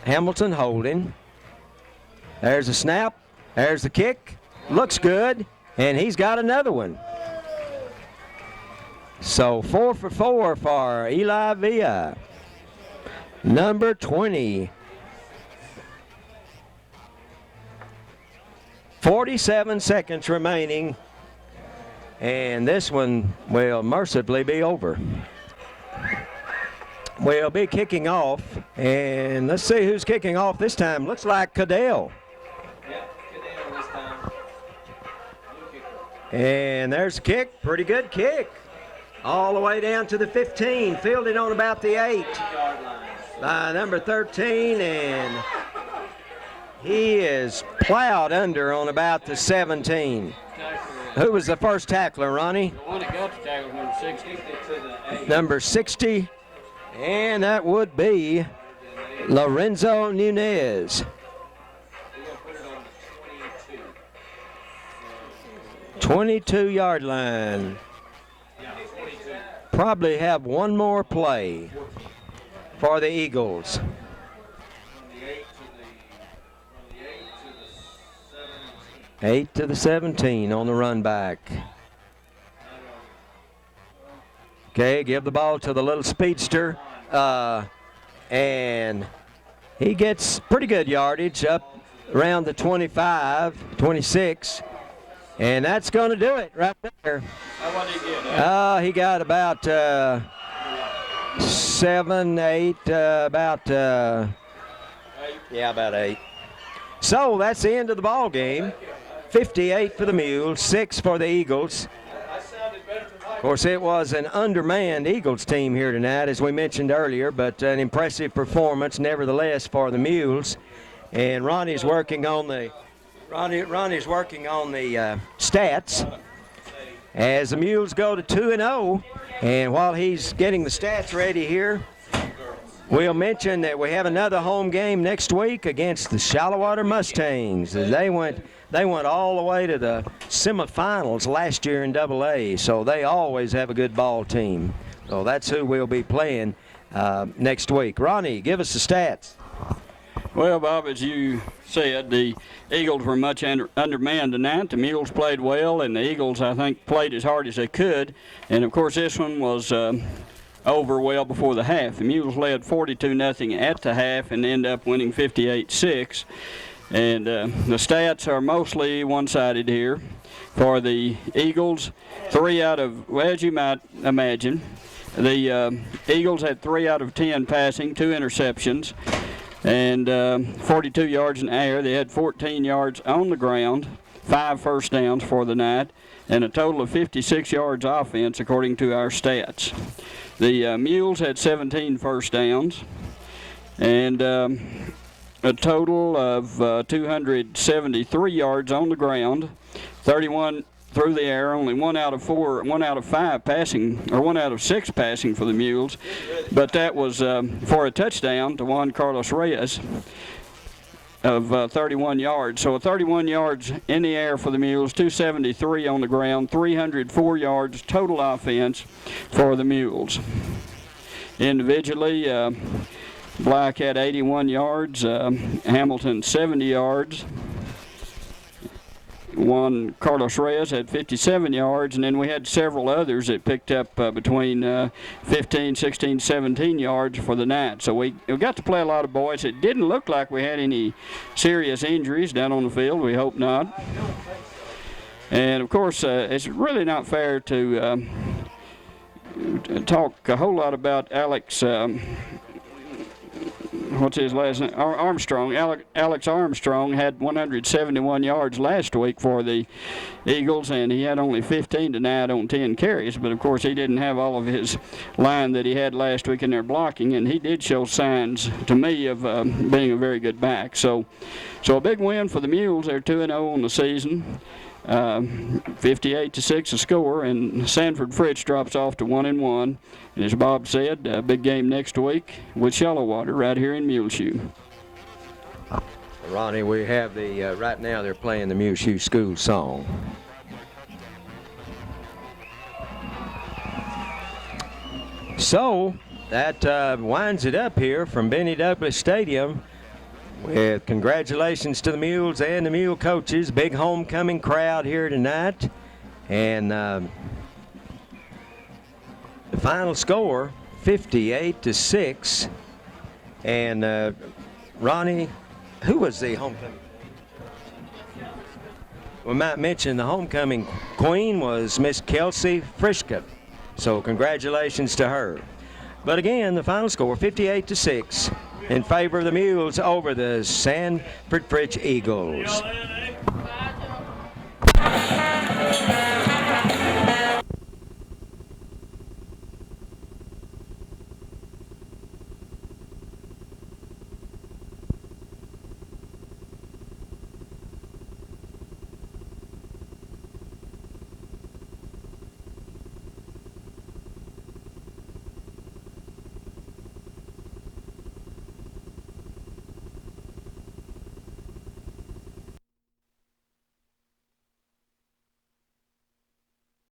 Hamilton holding. There's a snap. There's the kick. Looks good, and he's got another one. So 4 for 4 for Eli Villa. Number 20. 47 seconds remaining. And this one will mercifully be over. We'll be kicking off. And let's see who's kicking off this time. Looks like Cadell. Yep, Cadell this time. And there's a kick. Pretty good kick. All the way down to the 15. Fielded on about the 8. Yard line. By number 13. And he is plowed under on about the 17. Who was the first tackler, Ronnie? The one that got the tackle was number 60. Number 60, and that would be Lorenzo Nunez. 22-yard line. Probably have one more play for the Eagles. 8 to the 17 on the run back. Okay, give the ball to the little speedster. And he gets pretty good yardage up around the 25, 26. And that's going to do it right there. What did he get? He got about 7, 8, about 8. So that's the end of the ball game. 58 for the Mules, 6 for the Eagles. Of course, it was an undermanned Eagles team here tonight, as we mentioned earlier, but an impressive performance nevertheless for the Mules. And Ronnie's working on the stats as the Mules go to 2-0. And while he's getting the stats ready here, we'll mention that we have another home game next week against the Shallowater Mustangs. They went all the way to the semifinals last year in AA, so they always have a good ball team. So that's who we'll be playing next week. Ronnie, give us the stats. Well, Bob, as you said, the Eagles were much undermanned tonight. The Mules played well, and the Eagles, I think, played as hard as they could. And, of course, this one was over well before the half. The Mules led 42-0 at the half and ended up winning 58-6. And the stats are mostly one-sided here. For the Eagles, 3 out of, well, as you might imagine, the Eagles had 3 out of 10 passing, 2 interceptions, and 42 yards in the air. They had 14 yards on the ground, 5 first downs for the night, and a total of 56 yards offense according to our stats. The Mules had 17 first downs, and a total of 273 yards on the ground, 31 through the air. Only 1 out of 5 passing, or 1 out of 6 passing for the Mules. But that was for a touchdown to Juan Carlos Reyes of 31 yards. So 31 yards in the air for the Mules, 273 on the ground, 304 yards total offense for the Mules. Individually, Black had 81 yards, Hamilton 70 yards. Juan Carlos Reyes had 57 yards, and then we had several others that picked up between 15, 16, 17 yards for the night. So we got to play a lot of boys. It didn't look like we had any serious injuries down on the field. We hope not. And, of course, it's really not fair to talk a whole lot about Alex what's his last name? Armstrong. Alex Armstrong had 171 yards last week for the Eagles, and he had only 15 tonight on 10 carries. But, of course, he didn't have all of his line that he had last week in their blocking, and he did show signs to me of being a very good back. So a big win for the Mules. They're 2-0 on the season. 58-6 a score, and Sanford Fritch drops off to 1-1. And as Bob said, a big game next week with Shallowater right here in Muleshoe. Ronnie, we have the right now they're playing the Muleshoe school song. So that winds it up here from Benny Douglas Stadium. With congratulations to the Mules and the Mule coaches. Big homecoming crowd here tonight. And the final score, 58-6. And Ronnie, who was the homecoming? We might mention the homecoming queen was Miss Kelsey Frischka. So congratulations to her. But again, the final score, 58-6. In favor of the Mules over the Sanford Fritch Eagles.